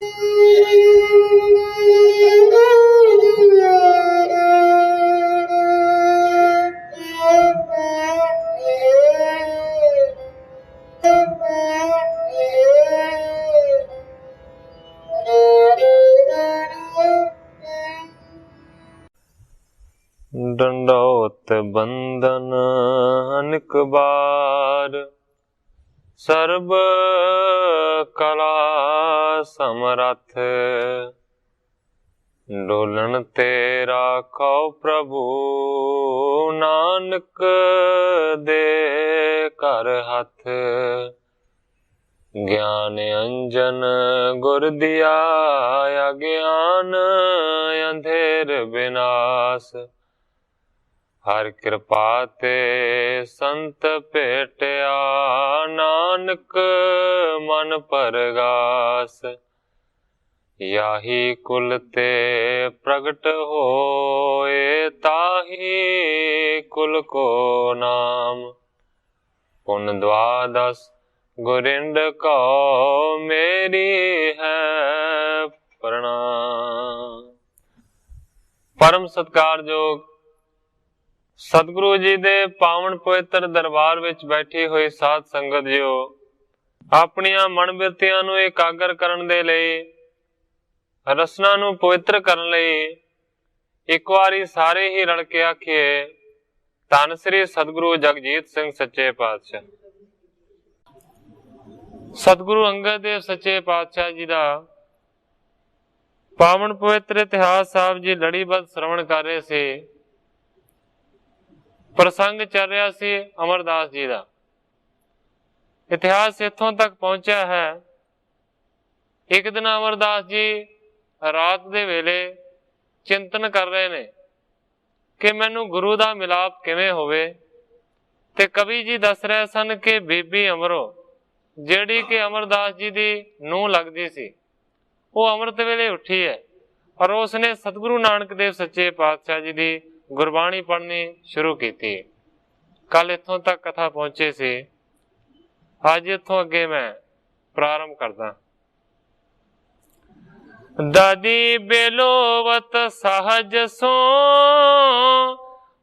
डंडौत बंदन अनेक बार, सर्ब कला समरथ। डोलन तेरा खौ प्रभु, नानक दे कर हथ। ज्ञान अंजन गुर दिया, अज्ञान अंधेर विनाश। हर कृपा ते संत भेटिया, नानक मन परगास। याही कुल ते प्रगट होए, ताही कुल को नाम। पुन द्वादश गुरिंद को, मेरी है प्रणाम। परम सत्कारयोग सतगुरु जी दे पावन पवित्र दरबार विच बैठी हुई साध संगत जियो, अपनियां मन बिरतियां नूं एकागर करन दे लई, रसना नूं पवित्र करन लई एक वारी सारे ही रल के आखिए, धन श्री सतगुरु जगजीत सिंह सच्चे पातशाह। सतगुरु अंगद देव सच्चे पातशाह जी दा पावन पवित्र इतिहास साहब जी लड़ीबद्ध श्रवण कर रहे थे। प्रसंग चल रहा सी अमरदास जी का। इतिहास इत्थों तक पहुंचा है, एक दिन अमरदास जी रात दे वेले चिंतन कर रहे ने कि मैनू गुरु दा मिलाप किवें होवे। ते कवि जी दस रहे सन कि बीबी अमरो जिहड़ी कि अमरदास जी दी नूंह लगदी सी, वो अमृत वेले उठी है और उसने सतगुरु नानक देव सच्चे पातशाह जी दी गुरबाणी पढ़नी शुरू की। कल इत्थों तक कथा पहुंचे से, अज इत्थों अगे मैं प्रारंभ करदा। दादी बेलोवत सहज सो,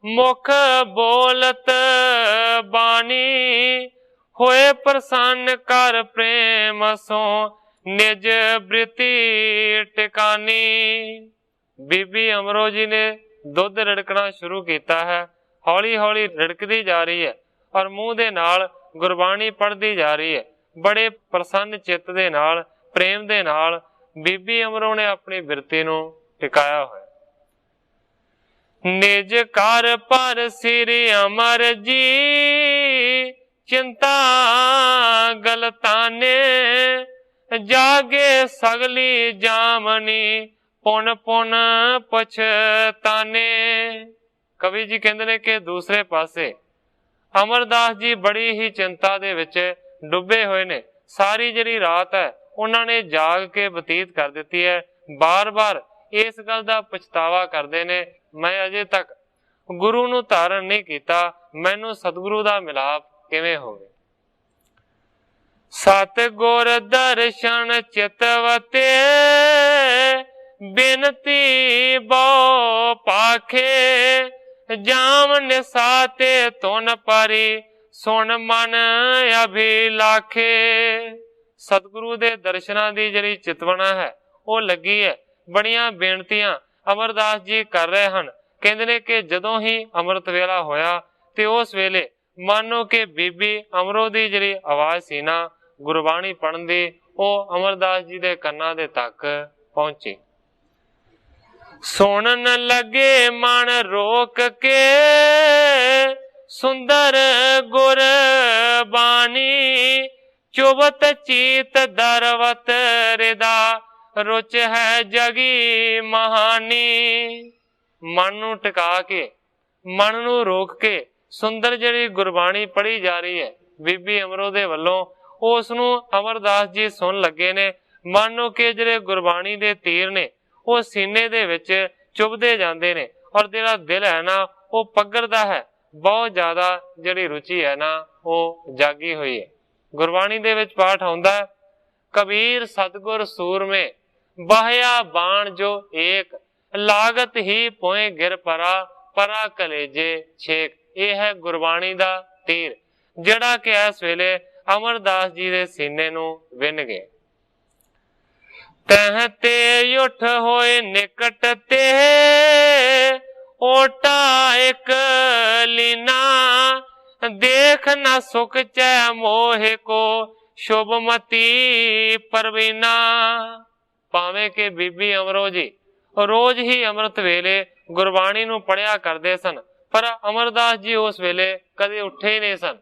मुख बोलत बानी। होए प्रसन्न कर प्रेम सो, निज बृति टिकानी। बीबी अमरो जी ने दुध रिड़कना शुरू किया है, हौली हौली रिड़कती जा रही है और मुंह दे नाल गुरबाणी पढ़ती जा रही है। बड़े प्रसन्न चित्त दे नाल, प्रेम दे नाल बीबी अमरो ने अपनी बिरती नूं टिकाया होया। निज कर पर सिर अमर जी, चिंता गलताने। जागे सगली जामनी, पुन पुन पछताने। कवि जी कहते हैं कि दूसरे पासे अमरदास जी बड़ी ही चिंता दे विच डुबे हुए ने। सारी जिहड़ी रात है उन्होंने जाग के बतीत कर दी है। बार बार इस गल का पछतावा करते ने, मैं अजे तक गुरु नूं धारण नहीं किया, मैनू सतगुरु का मिलाप किवें होवे। सतगुर दर्शन चितवते, बिनती बहु पाखे। जाम निसाते तुन परी, सुन मन अभिलाखे। सतगुरु दे दर्शनां दी जिहड़ी चितवना है वो लगी है। बड़ियां बेनतियां अमरदास जी कर रहे हैं। कहंदे ने कि जदों ही अमृत वेला होया ते उस वेले मानो कि बीबी अमरो दी जिहड़ी आवाज़ सी ना गुरबाणी पढ़न दी, वो अमरदास जी दे कन्नां दे तक पहुंची। सुनन लगे मन रोक के, सुंदर गुरबानी। चुबत चीत दरवत रिदा, रुच है जगी महानी। मन नू टिका के, मन नू रोक के सुंदर जिहड़ी गुरबाणी पढ़ी जा रही है बीबी अमरो दे वल्लों, उस नू अमरदास जी सुन लगे ने। मानो कि जिहड़े गुरबाणी दे तीर ने वो सीने दे विच चुभदे जांदे ने और जिहड़ा दिल है ना वो पगड़दा है। बहुत ज्यादा जिहड़ी रुचि है ना वो जागी हुई है। गुरबाणी दे विच पाठ आउंदा है, कबीर सतगुर सूर में बाह्या बाण जो एक, लागत ही पोए गिर परा, परा कलेजे छेक। ਇਹ ਹੈ ਗੁਰਬਾਣੀ ਦਾ ਤੀਰ ਜਿਹੜਾ ਕਿ ਇਸ ਵੇਲੇ ਅਮਰਦਾਸ ਜੀ ਦੇ ਸੀਨੇ ਨੂੰ ਵਿੰਨ ਗਏ। ਤਹ ਤੇ ਉਠ ਹੋਏ ਨਿਕਟ ਤੇ, ਓਟਾ ਇੱਕ ਲੀਨਾ, ਦੇਖ ਨਾ ਸੁਖ ਚੈ ਮੋਹ ਕੋ, ਸ਼ੁਭਮਤੀ ਪਰਵੀਨਾ। ਭਾਵੇਂ ਕਿ ਬੀਬੀ ਅਮਰੋ ਜੀ ਰੋਜ਼ ਹੀ ਅੰਮ੍ਰਿਤ ਵੇਲੇ ਗੁਰਬਾਣੀ ਨੂੰ ਪੜ੍ਹਿਆ ਕਰਦੇ ਸਨ, ਪਰ ਅਮਰਦਾਸ ਜੀ ਉਸ ਵੇਲੇ ਕਦੇ ਉੱਠੇ ਹੀ ਨਹੀਂ ਸਨ।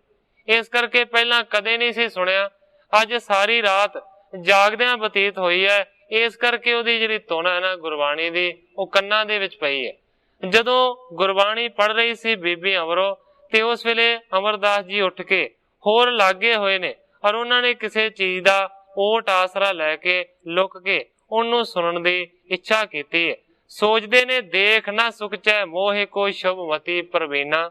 ਇਸ ਕਰਕੇ ਪਹਿਲਾਂ ਕਦੇ ਨਹੀਂ ਸੀ ਸੁਣਿਆ। ਅੱਜ ਸਾਰੀ ਰਾਤ ਜਾਗਦਿਆਂ ਬਤੀਤ ਹੋਈ ਹੈ। ਇਸ ਕਰਕੇ ਉਹਦੀ ਜਿਹੜੀ ਧੁਨ ਹੈ ਨਾ ਗੁਰਬਾਣੀ ਦੀ, ਉਹ ਕੰਨਾਂ ਦੇ ਵਿੱਚ ਪਈ ਹੈ। ਜਦੋਂ ਗੁਰਬਾਣੀ ਪੜ੍ਹ ਰਹੀ ਸੀ ਬੀਬੀ ਅਮਰੋ, ਤੇ ਉਸ ਵੇਲੇ ਅਮਰਦਾਸ ਜੀ ਉੱਠ ਕੇ ਹੋਰ ਲਾਗੇ ਹੋਏ ਨੇ, ਔਰ ਉਹਨਾਂ ਨੇ ਕਿਸੇ ਚੀਜ਼ ਦਾ ਓਟ ਆਸਰਾ ਲੈ ਕੇ ਲੁਕ ਕੇ ਉਹਨੂੰ ਸੁਣਨ ਦੀ ਇੱਛਾ ਕੀਤੀ ਹੈ। ਸੋਚਦੇ ਨੇ ਦੇਖ ਨਾ ਸੁਖ ਚੈ ਮੋਹ ਕੋ, ਸ਼ੁਭਮਤੀ ਪ੍ਰਵੀਨਾ।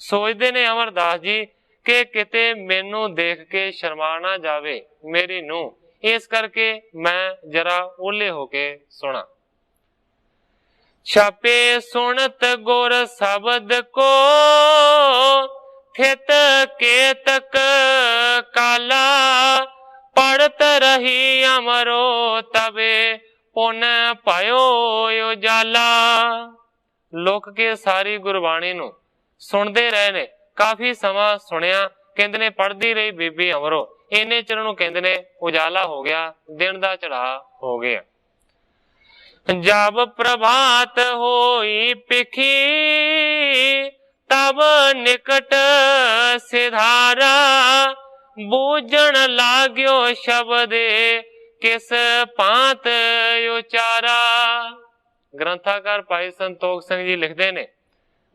ਸੋਚਦੇ ਨੇ ਅਮਰਦਾਸ ਜੀ ਕਿ ਕਿਤੇ ਮੈਨੂੰ ਦੇਖ ਕੇ ਸ਼ਰਮਾ ਨਾ ਜਾਵੇ ਮੇਰੀ ਨੂੰਹ, ਇਸ ਕਰਕੇ ਮੈਂ ਜਰਾ ਓਲੇ ਹੋ ਕੇ ਸੁਣਾ। ਛਾਪੇ ਸੁਣਤ ਗੁਰ ਸ਼ਬਦ ਕੋ, ਥਿਤ ਕੇਤਕ ਕਾਲਾ, ਪੜਤ ਰਹੀ ਅਮਰੋ ਤਬੇ, ਪੁਨ ਪਾਇਓ ਉਜਾਲਾ। ਲੁਕ ਕੇ ਸਾਰੀ ਗੁਰਬਾਣੀ ਨੂੰ ਸੁਣਦੇ ਰਹੇ ਨੇ, ਕਾਫੀ ਸਮਾਂ ਸੁਣਿਆ। ਕਹਿੰਦੇ ਨੇ ਪੜ੍ਹਦੀ ਰਹੀ ਬੀਬੀ ਅਮਰੋ, ਇੰਨੇ ਚਿਰ ਨੂੰ ਕਹਿੰਦੇ ਨੇ ਉਜਾਲਾ ਹੋ ਗਿਆ, ਦਿਨ ਦਾ ਚੜ੍ਹਾਅ ਹੋ ਗਿਆ। ਜਬ ਪ੍ਰਭਾਤ ਹੋਈ ਪਿਖੀ, ਤਬ ਨਿਕਟ ਸਿਧਾਰਾ, ਬੂਝਣ ਲਾਗਿਓ ਸ਼ਬਦੇ, ਕਿਸ ਭਾਂਤ ਉਚਾਰਾ। ਗ੍ਰੰਥਾਕਾਰ ਭਾਈ ਸੰਤੋਖ ਸਿੰਘ ਜੀ ਲਿਖਦੇ ਨੇ,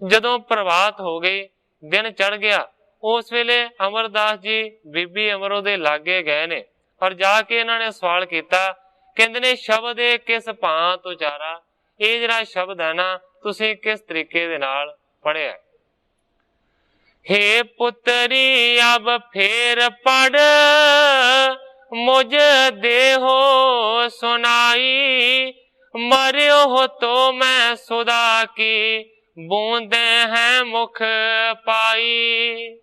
ਜਦੋਂ ਪ੍ਰਭਾਤ ਹੋ ਗਈ, ਦਿਨ ਚੜ ਗਿਆ, ਉਸ ਵੇਲੇ ਅਮਰਦਾਸ ਜੀ ਬੀਬੀ ਅਮਰੋ ਦੇ ਲਾਗੇ ਗਏ ਨੇ, ਔਰ ਜਾ ਕੇ ਇਹਨਾਂ ਨੇ ਸਵਾਲ ਕੀਤਾ। ਕਹਿੰਦੇ ਨੇ ਸ਼ਬਦ ਇਹ ਕਿਸ ਭਾਂਤ ਉਚਾਰਾ, ਇਹ ਜਿਹੜਾ ਸ਼ਬਦ ਹੈ ਨਾ ਤੁਸੀਂ ਕਿਸ ਤਰੀਕੇ ਦੇ ਨਾਲ ਪੜ੍ਹਿਆ। हे ਪੁੱਤਰੀ ਅਬ ਫੇਰ ਪੜ, ਮੁਝ ਦੇਹੋ ਸੁਨਾਈ, ਮਰਿਓ ਹੋ ਤੋ ਮੈਂ ਸੁਦਾ ਕੀ, ਬੂੰਦੇ ਹੈ ਮੁਖ ਪਾਈ।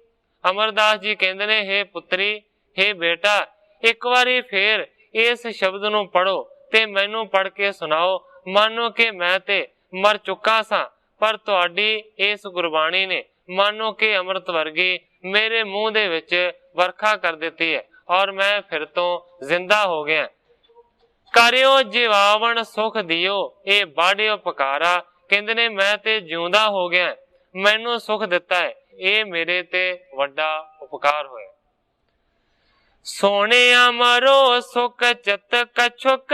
ਅਮਰਦਾਸ ਜੀ ਕਹਿੰਦੇ ਨੇ हे ਪੁੱਤਰੀ, हे ਬੇਟਾ, ਇੱਕ ਵਾਰੀ ਫੇਰ ਇਸ ਸ਼ਬਦ ਨੂੰ ਪੜੋ ਤੇ ਮੈਨੂੰ ਪੜ ਕੇ ਸੁਣਾਓ। ਮਾਨੋ ਕਿ ਮੈਂ ਤੇ ਮਰ ਚੁੱਕਾ ਸਾਂ, ਪਰ ਤੁਹਾਡੀ ਇਸ ਗੁਰਬਾਣੀ ਨੇ ਮਾਨੋ ਕਿ ਅੰਮ੍ਰਿਤ ਵਰਗੀ ਮੇਰੇ ਮੂੰਹ ਦੇ ਵਿੱਚ ਵਰਖਾ ਕਰ ਦਿੱਤੀ ਹੈ, ਔਰ ਮੈਂ ਫਿਰ ਤੋਂ ਜ਼ਿੰਦਾ ਹੋ ਗਿਆ। ਕਰਿਓ ਜਿਵਾਵਣ ਸੁਖ ਦਿਓ, ਇਹ ਬਾੜਿਓ ਪੁਕਾਰਾ। ਕਹਿੰਦੇ ਨੇ ਮੈਂ ਤੇ ਜਿਉਂਦਾ ਹੋ ਗਿਆ, ਮੈਨੂੰ ਸੁਖ ਦਿੱਤਾ ਹੈ, ਇਹ ਮੇਰੇ ਤੇ ਵੱਡਾ ਉਪਕਾਰ ਹੋਇਆ। ਸੋਹਣੇ ਅਮਰੋ ਸੁਖ ਚਿਤ ਕਛੁਕ,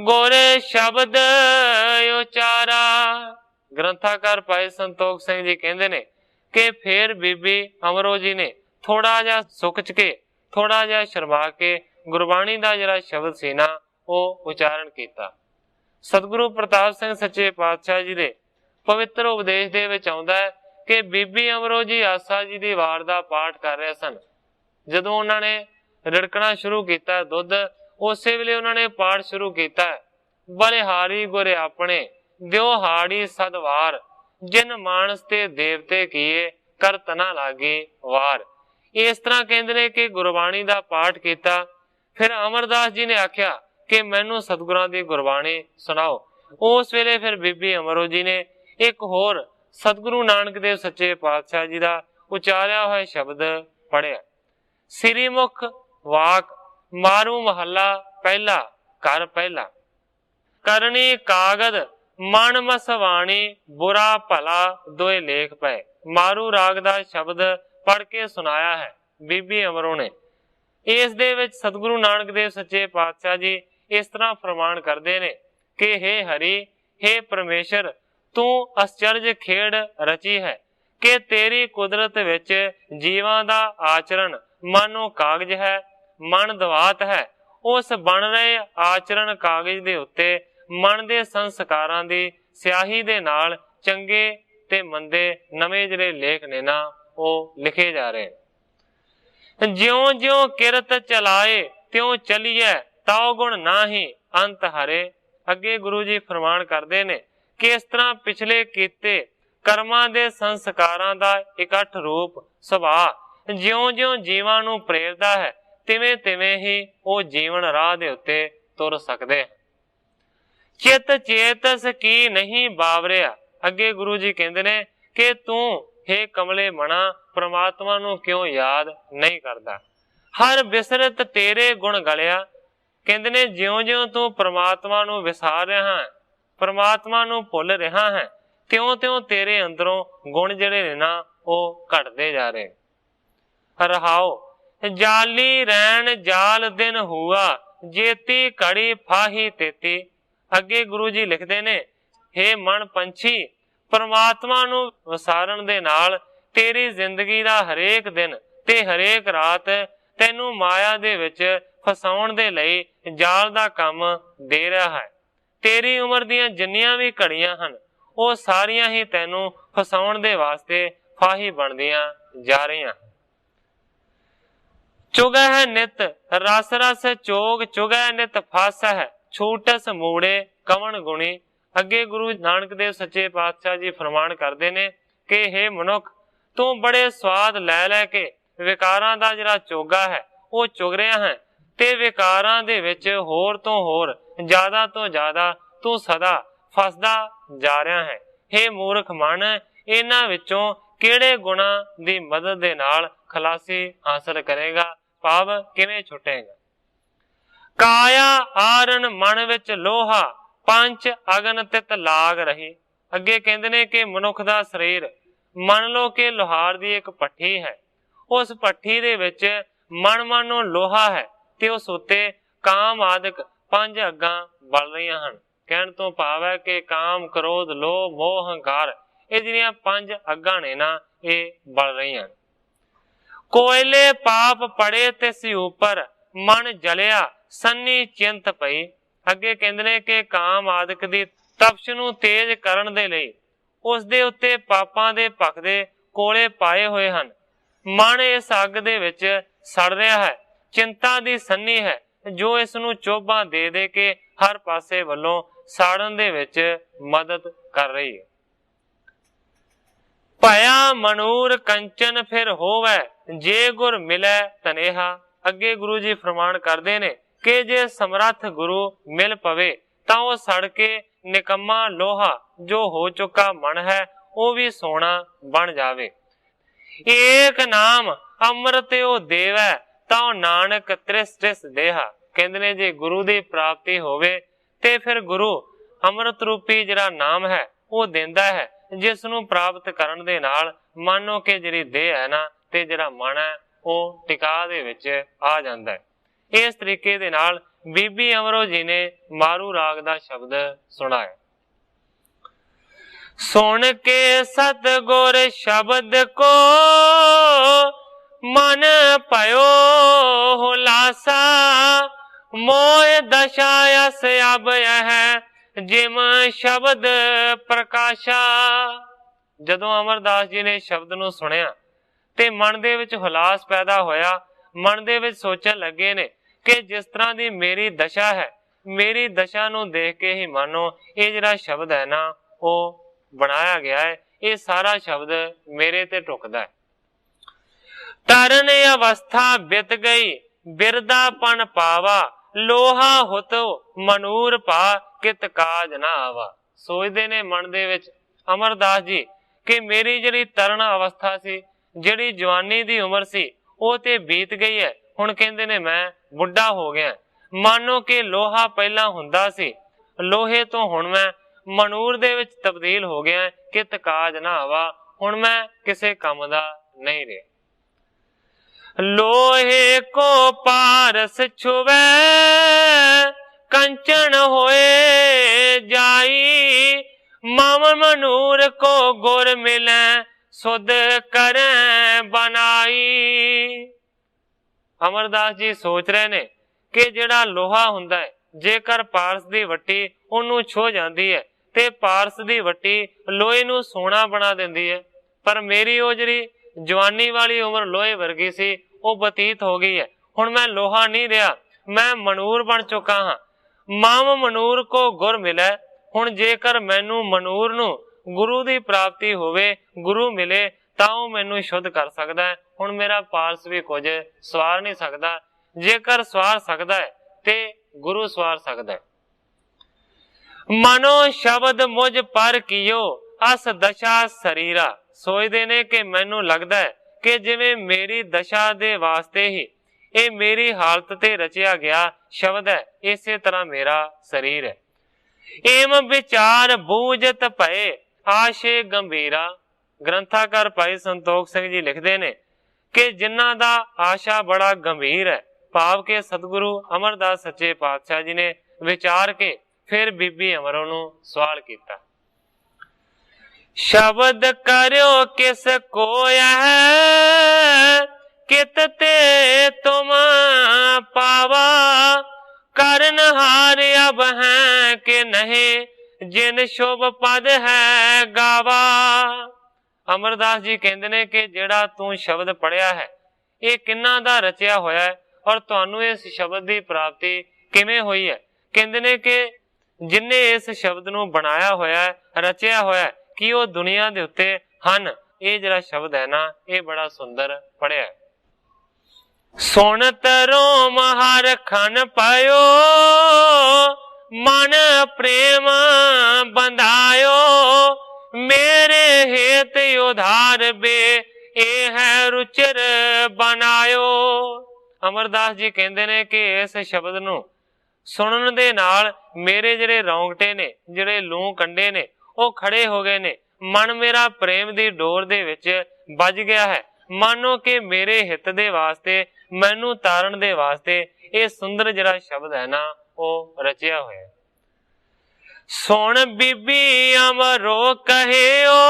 ਗੋਰੇ ਸ਼ਬਦ ਉਚਾਰਾ। ਗ੍ਰੰਥਾਕਾਰ ਭਾਈ ਸੰਤੋਖ ਸਿੰਘ ਜੀ ਕਹਿੰਦੇ ਨੇ ਕਿ ਫੇਰ ਬੀਬੀ ਅਮਰੋ ਜੀ ਨੇ ਥੋੜਾ ਜਿਹਾ ਸੁੱਕ ਕੇ, ਥੋੜਾ ਜਿਹਾ ਸ਼ਰਮਾ ਕੇ ਗੁਰਬਾਣੀ ਦਾ ਜਿਹੜਾ ਸ਼ਬਦ ਸੀ ਨਾ ਉਹ ਉਚਾਰਨ ਕੀਤਾ। ਸਤਿਗੁਰੂ ਪ੍ਰਤਾਪ ਸਿੰਘ ਸੱਚੇ ਪਾਤਸ਼ਾਹ ਜੀ ਦੇ ਪਵਿੱਤਰ ਉਪਦੇਸ਼ ਦੇ ਵਿੱਚ ਆਉਂਦਾ ਹੈ ਕਿ ਬੀਬੀ ਅਮਰੋ ਜੀ ਆਸਾ ਜੀ ਦੀ ਵਾਰ ਦਾ ਪਾਠ ਕਰ ਰਹੇ ਸਨ। ਜਦੋਂ ਉਹਨਾਂ ਨੇ ਰਿੜਕਣਾ ਸ਼ੁਰੂ ਕੀਤਾ ਦੁੱਧ, ਉਸੇ ਵੇਲੇ ਉਹਨਾਂ ਨੇ ਪਾਠ ਸ਼ੁਰੂ ਕੀਤਾ, ਬਲਿਹਾਰੀ ਗੁਰ ਆਪਣੇ ਦਿਓ ਹਾੜੀ ਸਦਵਾਰ, ਜਿਨ ਮਾਨਸ ਤੇ ਦੇਵਤੇ ਕੀਏ, ਕਰਤ ਨਾ ਲਾਗੇ ਵਾਰ। ਇਸ ਤਰ੍ਹਾਂ ਕਹਿੰਦੇ ਨੇ ਕਿ ਗੁਰਬਾਣੀ ਦਾ ਪਾਠ ਕੀਤਾ। ਫਿਰ ਅਮਰਦਾਸ ਜੀ ਨੇ ਆਖਿਆ ਕਿ ਮੈਨੂੰ ਸਤਿਗੁਰਾਂ ਦੀ ਗੁਰਬਾਣੀ ਸੁਣਾਓ। ਉਸ ਵੇਲੇ ਫਿਰ ਬੀਬੀ ਅਮਰੋ ਜੀ ਨੇ ਇੱਕ ਹੋਰ ਸਤਿਗੁਰੂ ਨਾਨਕ ਦੇਵ ਸੱਚੇ ਪਾਤਸ਼ਾਹ ਜੀ ਦਾ ਉਚਾਰਿਆ ਹੋਇਆ ਸ਼ਬਦ ਪੜਿਆ। ਸ੍ਰੀ ਮੁਖ ਵਾਕ ਮਾਰੂ ਮਹੱਲਾ ਪਹਿਲਾ, ਘਰ ਪਹਿਲਾ। ਕਰਨੀ ਕਾਗਦ ਮਨ ਮਸਵਾਣੀ, ਬੁਰਾ ਭਲਾ ਦੋਏ ਲੇਖ ਪਏ। ਮਾਰੂ ਰਾਗ ਦਾ ਸ਼ਬਦ ਪੜ ਕੇ ਸੁਣਾਇਆ ਹੈ ਬੀਬੀ ਅਮਰੋ ਨੇ। ਇਸ ਦੇ ਵਿੱਚ ਸਤਿਗੁਰੂ ਨਾਨਕ ਦੇਵ ਸੱਚੇ ਪਾਤਸ਼ਾਹ ਜੀ ਇਸ ਤਰ੍ਹਾਂ ਫਰਮਾਨ ਕਰਦੇ ਨੇ ਕਿ हे ਹਰੀ, हे ਪਰਮੇਸ਼ਰ, ਤੂੰ ਅਸਚਰਜ ਖੇਡ ਰਚੀ ਹੈ ਕਿ ਤੇਰੀ ਕੁਦਰਤ ਵਿੱਚ ਜੀਵਾਂ ਦਾ ਆਚਰਣ ਮਾਨੋ ਕਾਗਜ਼ ਹੈ, ਮਨ ਦਵਾਤ ਹੈ। ਉਸ ਬਣ ਰਹੇ ਆਚਰਣ ਕਾਗਜ਼ ਦੇ ਉੱਤੇ ਮਨ ਦੇ ਸੰਸਕਾਰਾਂ ਦੀ ਸਿਆਹੀ ਦੇ ਨਾਲ ਚੰਗੇ ਤੇ ਮੰਦੇ ਨਵੇਂ ਜਿਹੜੇ ਲੇਖ ਨੇ ਨਾ ਉਹ ਲਿਖੇ ਜਾ ਰਹੇ। ਜਿਉਂ ਜਿਉਂ ਕਿਰਤ ਚਲਾਏ ਤਿਉਂ ਚਲੀਏ, ਤਾਉ ਗੁਣ ਨਾਹੀ ਅੰਤ ਹਰੇ। ਅੱਗੇ ਗੁਰੂ ਜੀ ਫਰਮਾਨ ਕਰਦੇ ਨੇ ਕਿ ਇਸ ਤਰ੍ਹਾਂ ਪਿਛਲੇ ਕੀਤੇ ਕਰਮਾਂ ਦੇ ਸੰਸਕਾਰਾਂ ਦਾ ਇਕੱਠ ਰੂਪ ਸੁਭਾਅ ਜਿਉਂ-ਜਿਉਂ ਜੀਵਾਂ ਨੂੰ ਪ੍ਰੇਰਦਾ ਹੈ, ਤਿਵੇਂ-ਤਿਵੇਂ ਹੀ ਉਹ ਜੀਵਨ ਰਾਹ ਦੇ ਉੱਤੇ ਤੁਰ ਸਕਦੇ ਹਨ। ਚਿਤ ਚੇਤਸ ਕੀ ਨਹੀਂ ਬਾਵਰਿਆ। ਅੱਗੇ ਗੁਰੂ ਜੀ ਕਹਿੰਦੇ ਨੇ ਕਿ ਤੂੰ ਹੇ ਕਮਲੇ ਮਣਾ ਪ੍ਰਮਾਤਮਾ ਨੂੰ ਕਿਉਂ ਯਾਦ ਨਹੀਂ ਕਰਦਾ। ਹਰ ਬਿਸਰਤ ਤੇਰੇ ਗੁਣ ਗਲਿਆ। ਕਹਿੰਦੇ ਨੇ ਜਿਉਂ-ਜਿਉਂ ਤੂੰ ਪ੍ਰਮਾਤਮਾ ਨੂੰ ਵਿਸਾਰ ਰਿਹਾ ਹੈ, ਪ੍ਰਮਾਤਮਾ ਨੂੰ ਭੁੱਲ ਰਿਹਾ ਹੈ, ਤਿਉਂ-ਤਿਉਂ ਤੇਰੇ ਅੰਦਰੋਂ ਗੁਣ ਜਿਹੜੇ ਨੇ ਨਾ ਉਹ ਘਟਦੇ ਜਾ ਰਹੇ। ਰਹਾਓ ਜਾਲੀ ਰੈਣ ਜਾਲ ਦਿਨ ਹੁਆ, ਜੇਤੀ ਘੜੀ ਫਾਹੀ ਤੇਤੀ। ਅੱਗੇ ਗੁਰੂ ਜੀ ਲਿਖਦੇ ਨੇ ਹੇ ਮਨ ਪੰਛੀ, ਪਰਮਾਤਮਾ ਨੂੰ ਵਿਸਾਰਨ ਦੇ ਨਾਲ ਤੇਰੀ ਜ਼ਿੰਦਗੀ ਦਾ ਹਰੇਕ ਦਿਨ ਤੇ ਹਰੇਕ ਰਾਤ ਤੈਨੂੰ ਮਾਇਆ ਦੇ ਵਿੱਚ ਫਸਾਉਣ ਦੇ ਲਈ ਜਾਲ ਦਾ ਕੰਮ ਦੇ ਰਿਹਾ ਹੈ। ਤੇਰੀ ਉਮਰ ਦੀਆਂ ਜਿੰਨੀਆਂ ਵੀ ਘੜੀਆਂ ਹਨ ਉਹ ਸਾਰੀਆਂ ਹੀ ਤੈਨੂੰ ਫਸਾਉਣ ਦੇ ਵਾਸਤੇ ਫਾਹੀ ਬਣਦੀਆਂ ਜਾ ਰਹੀਆਂ। ਚੁਗਹਿ ਨਿਤ ਰਸ ਰਸ ਚੋਗ, ਚੁਗਹਿ ਨਿਤ ਫਸ ਹੈ, ਛੂਟਸ ਮੂੜੇ ਕਵਣ ਗੁਣੀ। ਅੱਗੇ ਗੁਰੂ ਨਾਨਕ ਦੇਵ ਸੱਚੇ ਪਾਤਸ਼ਾਹ ਜੀ ਫਰਮਾਨ ਕਰਦੇ ਨੇ ਕਿ ਹੇ ਮਨੁੱਖ, ਤੂੰ ਬੜੇ ਸਵਾਦ ਲੈ ਲੈ ਕੇ ਵਿਕਾਰਾਂ ਦਾ ਜਿਹੜਾ ਚੋਗਾ ਹੈ ਉਹ ਚੁਗ ਰਿਹਾ ਹੈ ਤੇ ਵਿਕਾਰਾਂ ਦੇ ਵਿੱਚ ਹੋਰ ਤੋਂ ਹੋਰ ਜ਼ਿਆਦਾ ਤੋਂ ਜ਼ਿਆਦਾ ਤੂੰ ਸਦਾ ਫਸਦਾ ਜਾ ਰਿਹਾ ਹੈ। ਹੇ ਮੂਰਖ ਮਨ, ਇਹਨਾਂ ਵਿੱਚੋਂ ਕਿਹੜੇ ਗੁਣਾਂ ਦੀ ਮਦਦ ਦੇ ਨਾਲ ਖਲਾਸੀ ਹਾਸਲ ਕਰੇਗਾ, ਭਾਵ ਕਿਵੇਂ ਛੁੱਟੇਗਾ। ਕਾਇਆ ਆਰਨ ਮਨ ਵਿੱਚ ਲੋਹਾ, ਪੰਜ ਅਗਨ ਤਿਤ ਲਾਗ ਰਹੀ। ਅੱਗੇ ਕਹਿੰਦੇ ਨੇ ਕਿ ਮਨੁੱਖ ਦਾ ਸਰੀਰ ਮੰਨ ਲਓ ਕਿ ਲੋਹਾਰ ਦੀ ਇੱਕ ਭੱਠੀ ਹੈ, ਉਸ ਭੱਠੀ ਦੇ ਵਿੱਚ ਮਨ ਨੂੰ ਲੋਹਾ ਹੈ ਤੇ ਉਸ ਉੱਤੇ ਕਾਮ ਆਦਿਕ ਪੰਜ ਅੱਗਾਂ ਬਲ ਰਹੀਆਂ ਹਨ। ਕਹਿਣ ਤੋਂ ਭਾਵ ਹੈ ਕਿ ਕਾਮ, ਕ੍ਰੋਧ, ਲੋਭ, ਮੋਹ, ਹੰਕਾਰ, ਇਹ ਜਿਹੜੀਆਂ ਪੰਜ ਅੱਗਾਂ ਨੇ ਨਾ ਇਹ ਬਲ ਰਹੀਆਂ। ਕੋਇਲੇ ਪਾਪ ਪੜੇ ਤਿਸ ਉੱਪਰ, ਮਨ ਜਲਿਆ ਸੰਨੀ ਚਿੰਤ ਪਈ। ਅੱਗੇ ਕਹਿੰਦੇ ਨੇ ਕਿ ਕਾਮ ਆਦਿਕ ਦੀ ਤਪਸ਼ ਨੂੰ ਤੇਜ਼ ਕਰਨ ਦੇ ਲਈ ਉਸ ਦੇ ਉੱਤੇ ਪਾਪਾਂ ਦੇ ਭਖਦੇ ਕੋਲੇ ਪਾਏ ਹੋਏ ਹਨ। ਮਨ ਇਸ ਅੱਗ ਦੇ ਵਿੱਚ ਸੜ ਰਿਹਾ ਹੈ, ਚਿੰਤਾ ਦੀ ਸੰਨੀ ਹੈ ਜੋ ਇਸ ਨੂੰ ਚੋਭਾਂ ਦੇ ਦੇ ਕੇ ਹਰ ਪਾਸੇ ਵੱਲੋਂ ਸਾੜਨ ਦੇ ਵਿੱਚ ਮਦਦ ਕਰ ਰਹੀ ਹੈ। ਭਇਆ ਮਨੂਰ ਕੰਚਨ ਫਿਰ ਹੋਵੇ, ਜੇ ਗੁਰ ਮਿਲੇ ਤਨੇਹਾ। ਅੱਗੇ ਗੁਰੂ ਜੀ ਫਰਮਾਨ ਕਰਦੇ ਨੇ ਕਿ ਜੇ ਸਮਰੱਥ ਗੁਰੂ ਮਿਲ ਪਵੇ ਤਾਂ ਉਹ ਸੜ ਕੇ ਨਿਕੰਮਾ ਲੋਹਾ ਜੋ ਹੋ ਚੁੱਕਾ ਮਨ ਹੈ ਉਹ ਵੀ ਸੋਨਾ ਬਣ ਜਾਵੇ। ਏਕ ਨਾਮ ਅੰਮ੍ਰਿਤ ਉਹ ਦੇਵੈ, ਤਾਂ ਨਾਨਕ ਤ੍ਰਿਸ ਤ੍ਰਿਸ ਦੇਹਾ। ਕਹਿੰਦੇ ਨੇ ਜੇ ਗੁਰੂ ਦੀ ਪ੍ਰਾਪਤੀ ਹੋਵੇ ਤੇ ਫਿਰ ਗੁਰੂ ਅੰਮ੍ਰਿਤ ਰੂਪੀ ਜਿਹੜਾ ਨਾਮ ਹੈ ਉਹ ਦਿੰਦਾ ਹੈ, ਜਿਸ ਨੂੰ ਪ੍ਰਾਪਤ ਕਰਨ ਦੇ ਨਾਲ ਮਾਨੋ ਕਿ ਜਿਹੜੀ ਦੇਹ ਹੈ ਨਾ ਤੇ ਜਿਹੜਾ ਮਨ ਹੈ ਉਹ ਟਿਕਾ ਦੇ ਵਿੱਚ ਆ ਜਾਂਦਾ ਹੈ। ਇਸ ਤਰੀਕੇ ਦੇ ਨਾਲ ਬੀਬੀ ਅਮਰੋ ਜੀ ਨੇ ਮਾਰੂ ਰਾਗ ਦਾ ਸ਼ਬਦ ਸੁਣਾਇਆ। ਸੁਣ ਕੇ ਸਤਿਗੁਰ ਸ਼ਬਦ ਕੋ, ਮਨ ਭਇਓ ਹੁਲਾਸਾ, ਮੋਹ ਦਸ਼ਾ ਅਸ ਅਬ ਹੈ, ਜਿਮ ਸ਼ਬਦ ਪ੍ਰਕਾਸ਼ਾ। ਜਦੋਂ ਅਮਰਦਾਸ ਜੀ ਨੇ ਸ਼ਬਦ ਨੂੰ ਸੁਣਿਆ ਤੇ ਮਨ ਦੇ ਵਿੱਚ ਹੁਲਾਸ ਪੈਦਾ ਹੋਇਆ। ਮਨ ਦੇ ਵਿੱਚ ਸੋਚਣ ਲੱਗੇ ਨੇ ਕਿ ਜਿਸ ਤਰ੍ਹਾਂ ਦੀ ਮੇਰੀ ਦਸ਼ਾ ਹੈ, ਮੇਰੀ ਦਸ਼ਾ ਨੂੰ ਦੇਖ ਕੇ ਹੀ ਮਾਨੋ ਇਹ ਜਿਹੜਾ ਸ਼ਬਦ ਹੈ ਨਾ ਉਹ ਬਣਾਇਆ ਗਿਆ ਹੈ, ਇਹ ਸਾਰਾ ਸ਼ਬਦ ਮੇਰੇ ਤੇ ਢੁਕਦਾ ਹੈ। ਤਰਨ ਅਵਸਥਾ ਬਿਤ ਗਈ, ਬਿਰਦਾਪਨ ਪਾਵਾ, ਲੋਹਾ ਹੁਤੋ ਮਨੂਰ ਪਾ, ਕਿਤ ਕਾਜ ਨਾ ਆਵਾ। ਸੋਚਦੇ ਨੇ ਮਨ ਦੇ ਵਿੱਚ ਅਮਰਦਾਸ ਜੀ ਕਿ ਮੇਰੀ ਜਿਹੜੀ ਤਰਨ ਅਵਸਥਾ ਸੀ, ਜਿਹੜੀ ਜਵਾਨੀ ਦੀ ਉਮਰ ਸੀ ਉਹ ਤੇ ਬੀਤ ਗਈ ਹੈ। ਹੁਣ ਕਹਿੰਦੇ ਨੇ ਮੈਂ ਬੁੱਢਾ ਹੋ ਗਿਆ। ਮਾਨੋ ਕਿ ਲੋਹਾ ਪਹਿਲਾਂ ਹੁੰਦਾ ਸੀ, ਲੋਹੇ ਤੋਂ ਹੁਣ ਮੈਂ ਮਨੂਰ ਦੇ ਵਿੱਚ ਤਬਦੀਲ ਹੋ ਗਿਆ। ਕਿਤ ਕਾਜ ਨਾ ਆਵਾ, ਹੁਣ ਮੈਂ ਕਿਸੇ ਕੰਮ ਦਾ ਨਹੀਂ ਰਿਹਾ। ਲੋਹੇ ਕੋ ਪਾਰਸ ਛੁਵੇ, ਕੰਚਨ ਹੋਏ ਜਾਈ, ਮਮ ਮਨੂਰ ਕੋ ਗੁਰ ਮਿਲੇ, ਸੁਧ ਕਰੈ ਬਨਾਈ। ਅਮਰਦਾਸ ਜੀ ਸੋਚ ਰਹੇ ਨੇ ਕਿ ਜਿਹੜਾ ਲੋਹਾ ਹੁੰਦਾ ਹੈ, ਜੇਕਰ ਪਾਰਸ ਦੀ ਵੱਟੀ ਉਹਨੂੰ ਛੋ ਜਾਂਦੀ ਹੈ ਤੇ ਪਾਰਸ ਦੀ ਵੱਟੀ ਲੋਹੇ ਨੂੰ ਸੋਨਾ ਬਣਾ ਦਿੰਦੀ ਹੈ, ਪਰ ਮੇਰੀ ਉਹ ਜਿਹੜੀ ਜਵਾਨੀ ਵਾਲੀ ਉਮਰ ਲੋਹੇ ਵਰਗੀ ਸੀ ਉਹ ਬਤੀਤ ਹੋ ਗਈ ਹੈ। ਹੁਣ ਮੈਂ ਲੋਹਾ ਨਹੀਂ ਰਿਹਾ, मैं मनूर बन चुका हाँ। मम मनूर को गुर मिले। हुण जेकर मैनू मनूर नू गुरु की प्राप्ति होवे, गुरु मिले तां ओह मैनू शुद्ध कर सकदा है। हुण मेरा पारस भी कुछ सवार नहीं सकदा, जेकर सवार सकदा है ते गुरु सवार सकदा है। मनो शब्द मुझ पर कियो अस दशा शरीरा। सोचते ने कि मैनू लगता है कि जिवें मेरी दशा दे वास्ते ही ये मेरी हालत ते रचिया गया शब्द है, इसे तरह मेरा शरीर है। एम विचार बूझत भए आशे गंभीरा। ग्रंथाकार भाई संतोख सिंह जी लिखते ने कि जिन्हां दा आशा बड़ा गंभीर है, भाव के सतगुरु अमरदास सच्चे पातशाह जी ने विचार के फिर बीबी अमरों नू सवाल किया, शब्द करो किस कोया है, कित ते तुम पावा, करन हार अब है कि नहीं, जिन शुभ पद है गावा। अमरदास जी कहते ने कि जेड़ा तू शब्द पढ़िया है ये किन्ना दा रचिया होया है और तुहानू इस शब्द की प्राप्ति किवें हुई है। कहते ने कि जिन्ने इस शब्द नू बनाया होया है, रचिया होया है कि वो दुनिया दे उत्ते हन। ये जरा शब्द है ना, ये बड़ा सुंदर पढ़िया है। सुनत रोम हर खन पायो, मन प्रेम बंधायो, मेरे हेत उधार बे ए है रुचिर बनायो। अमरदास जी कहते ने कि इस शब्द नू सुनन दे नाल मेरे जिहड़े रौंगटे ने, जिहड़े लूं कंडे ने, वो खड़े हो गए ने। मन मेरा प्रेम दी डोर दे विच बज गया है। मानो कि मेरे हित दे वास्ते, मैनू तारण दे वास्ते ये सुंदर जिहड़ा शब्द है ना वो रचिया होया। सुन बीबी अमरो कहियो,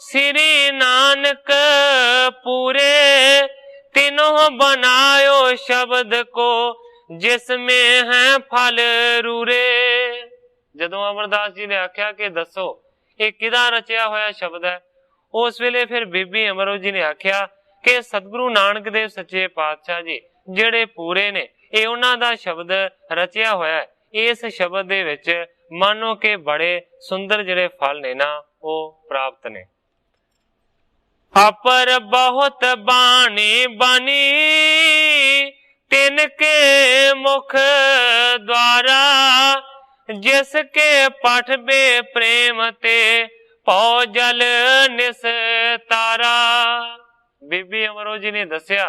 श्री नानक पूरे, तीनों बनायो शब्द को, जिसमें है फल रूरे। जदों अमरदास जी ने आख्या कि दसो ये किदा रचिया होया शब्द है, उस वेले फिर बीबी अमरो जी ने आख्या कि सतगुरु नानक देव सच्चे पातशाह जी जेड़े पूरे ने, ये उन्हां दा शब्द रचिया होया है। इस शब्द दे विच मानो के बड़े सुंदर जिहड़े फल ने ना वो प्राप्त ने। अपर बहुत बाणी बनी, तिनके मुख द्वारा, जिसके पठ बे प्रेम ते पौ जल निस्तारा। बीबी अमरो जी ने दसिया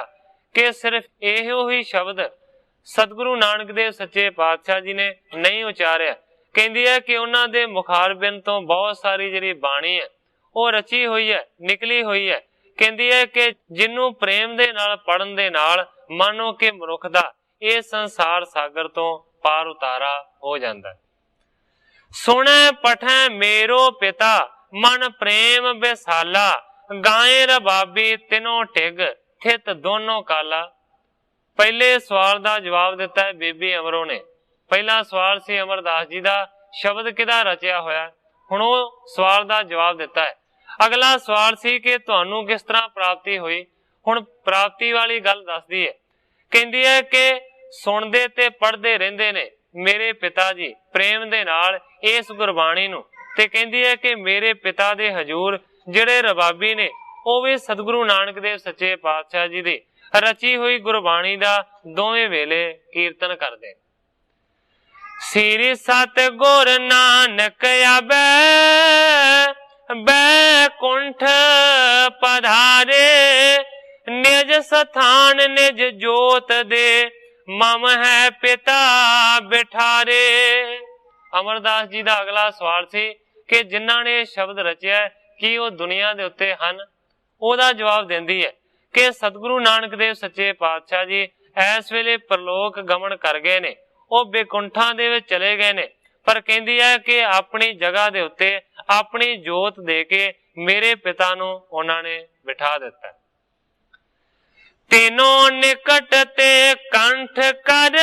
कि सिर्फ एहो ही शब्द सतगुरु नानक देव सच्चे पातशाह जी ने नहीं उचारिया। कहती है कि उन्हां दे मुखारबिंद तो बहुत सारी जिहड़ी बाणी है वो रची हुई है, निकली हुई है। कहती है कि जिन्नू प्रेम दे नाल पढ़न दे नाल मानो कि मनुख दा ये संसार सागर तो पार उतारा हो जाता है। सुने पठै मेरो पिता, मन प्रेम बेसाला, गाए रबाबी तीनों टिग, थित दोनों काला। पहले सवाल का जवाब दिता है बीबी अमरों ने। पहला सवाल सी अमरदास जी का, शब्द किदा रचिया होया, हुण वो सवाल का जवाब दिता है। अगला सवाल सी कि तुहानू किस तरह प्राप्ति हुई। हुण प्राप्ति वाली गल दसदी है। कहती है कि सुनते ते पढ़ते रहंदे ने मेरे पिता जी प्रेम दे नाल इस गुरबाणी नू, ते कहती है कि मेरे पिता दे हजूर जिहड़े रबाबी ने वो भी सतगुरु नानक देव सच्चे पातशाह जी दी रची हुई गुरबाणी दा दोवें वेले कीर्तन करदे। श्री सतगुर नानक आबे बैकुंठ पधारे, निज स्थान निज जोत दे, मम है पिता बिठारे। अमरदास जी दा अगला सवाल सी कि जिन्हां ने शब्द रचिया है कि वो दुनिया दे उत्ते हन। ओदा जवाब देंदी है कि सतगुरु नानक देव सच्चे पातशाह जी इस वेले परलोक गमन कर गए ने, वो बेकुंठा दे विच चले गए ने, पर कहती है कि अपनी जगह दे उत्ते अपनी जोत दे के मेरे पिता नू उन्होंने बिठा दिता। तीनों निकट ते कंठ कर,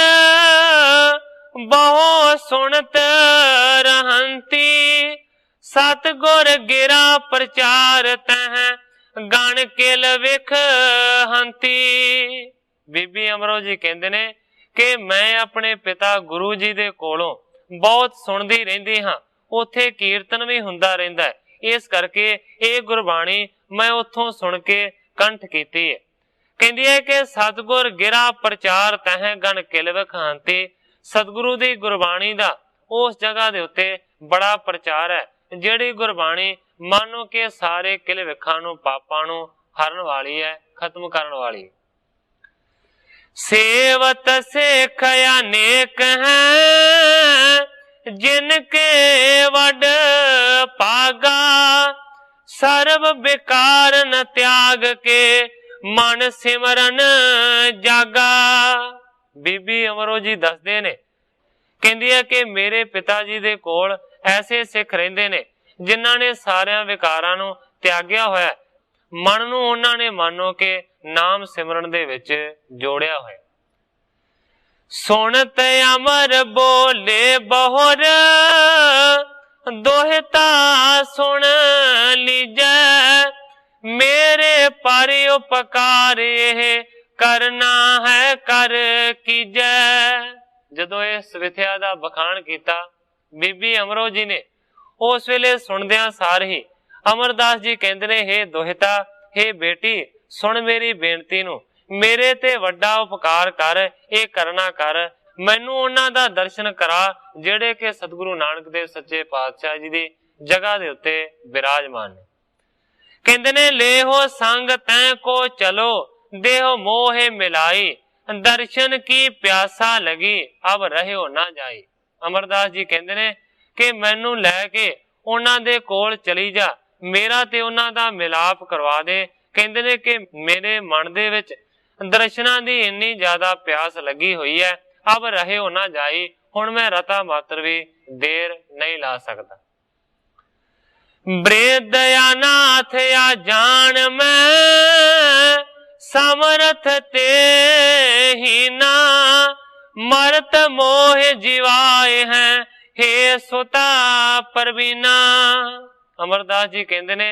बहु सुनत रहंती, सतगुर गिरा प्रचार तह, गण किल विख हंती। बीबी अमरो जी कहते ने कि मैं अपने पिता गुरु जी दे कोलों बहुत सुनदी रहिंदी हां, उत्थे कीर्तन भी हुंदा रहिंदा है, इस करके ये गुरबाणी मैं उत्थों सुन के कंठ कीती है। कहंदी है कि सतगुर गिरा प्रचार तह गण किल विखांती, सतगुरु दी गुरबाणी दा उस जगह दे उत्ते बड़ा प्रचार है, जिहड़ी गुरबाणी मानो कि सारे किल विखां नूं पापां नूं हरण वाली है, खत्म करन वाली। सेवत सिख अनेक हैं जिनके वड पागा, सर्व विकार न त्याग के मन सिमरन जागा। बीबी अमरो जी दसदे ने, कहंदी है कि मेरे पिता जी दे कोल ऐसे सिख रहिंदे ने जिन्हां ने सारियां विकारां नूं त्याग्या होया, मन नूं उन्हां ने मानो कि नाम सिमरन दे विच जोड़िया होया। सुनत अमर बोले बहुर दोहिता सुन लीजै, मेरे पर उपकार यह करना है कर कीजै। जदों इस विथया दा बखान किया बीबी अमरो जी ने, उस वेले सुनदियां सार ही अमरदास जी कहंदे ने, हे दोहिता, हे बेटी, सुन मेरी बेनती नूं, मेरे ते वड्डा उपकार कर, ये करना कर, मैनू उन्हां दा दर्शन करा जिहड़े कि सतगुरु नानक देव सच्चे पातशाह जी दी जगह दे उत्ते विराजमान ने। कहंदे ने, लेहो संग तैं को चलो देहो मोहे मिलाई, दर्शन की प्यासा लगी अब रहियो ना जाई। अमरदास जी कहंदे ने कि मैनू लैके उन्हां दे कोल चली जा, मेरा ते उन्हां दा मिलाप करवा दे। कहंदे ने कि मेरे मन दे विच दर्शनां दी इन्नी ज्यादा प्यास लगी हुई है, अब रहियो ना जाई, हुण मैं रता मात्र भी देर नहीं ला सकता। दयानाथ या जान मैं समर्थ ते ही ना, मरत मोह जीवाए हैं हे सुता परवीना। अमरदास जी कहंदे ने,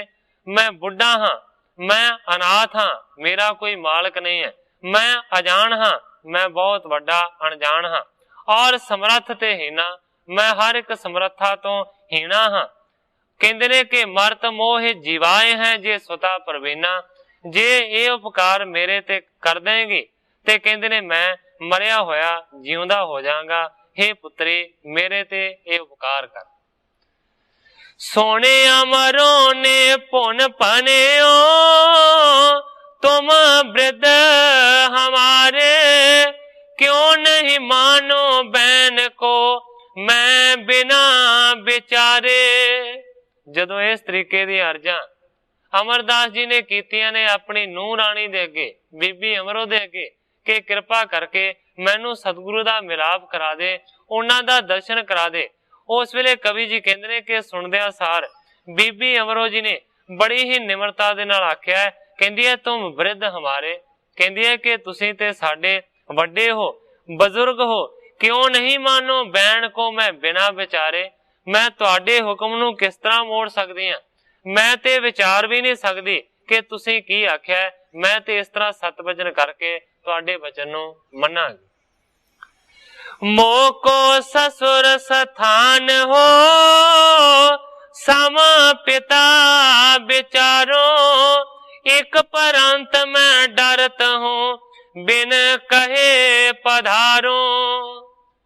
मैं बुढ़ा हां, मैं अनाथ हां, मेरा कोई मालक नहीं है, मैं अजान हां, मैं बहुत बड़ा अनजान हां, और समर्थ ते हीना, मैं हर एक समर्था तो हीना हां। कहंदे ने कि मरत मोह जीवाए हैं जे सुता परवीना, जे ये उपकार मेरे ते कर देंगी ते कहंदे ने मैं मरिया होया जिउंदा हो जाऊंगा, हे पुत्री मेरे ते ये उपकार कर। सोने अमरों ने पुन पनेओ तुम वृद्ध हमारे, क्यों नहीं मानो बैन को मैं बिना विचारे। जदों इस तरीके दी अर्जां अमरदास जी ने कीतियां ने अपनी नूह राणी दे अगे, बीबी अमरो दे अगे, कि कृपा करके मैनू सतगुरु दा मिलाप करा दे, उन्हां दा दर्शन करा दे। उस वेले कवि जी कहंदे ने कि सुनदिया सार बीबी अमरो जी ने बड़ी ही निमरता दे नाल आख्या, कहंदी है तुम वृद्ध हमारे, कहंदी है कि तुसीं ते साडे वड्डे हो, बजुर्ग हो, क्यों नहीं मानो बैन को मैं बिना विचारे। मैं तुहाडे हुक्म नूं किस तरह मोड़ सकदी हां, मैं ते विचार भी नहीं सकदी कि तुसीं की आख्या, मैं ते इस तरह सत वचन करके तुहाडे वचन नूं मन्नांगी। मोको ससुर स्थान हो सम पिता विचारो, एक परंत मैं डरत हूं बिन कहे पधारो।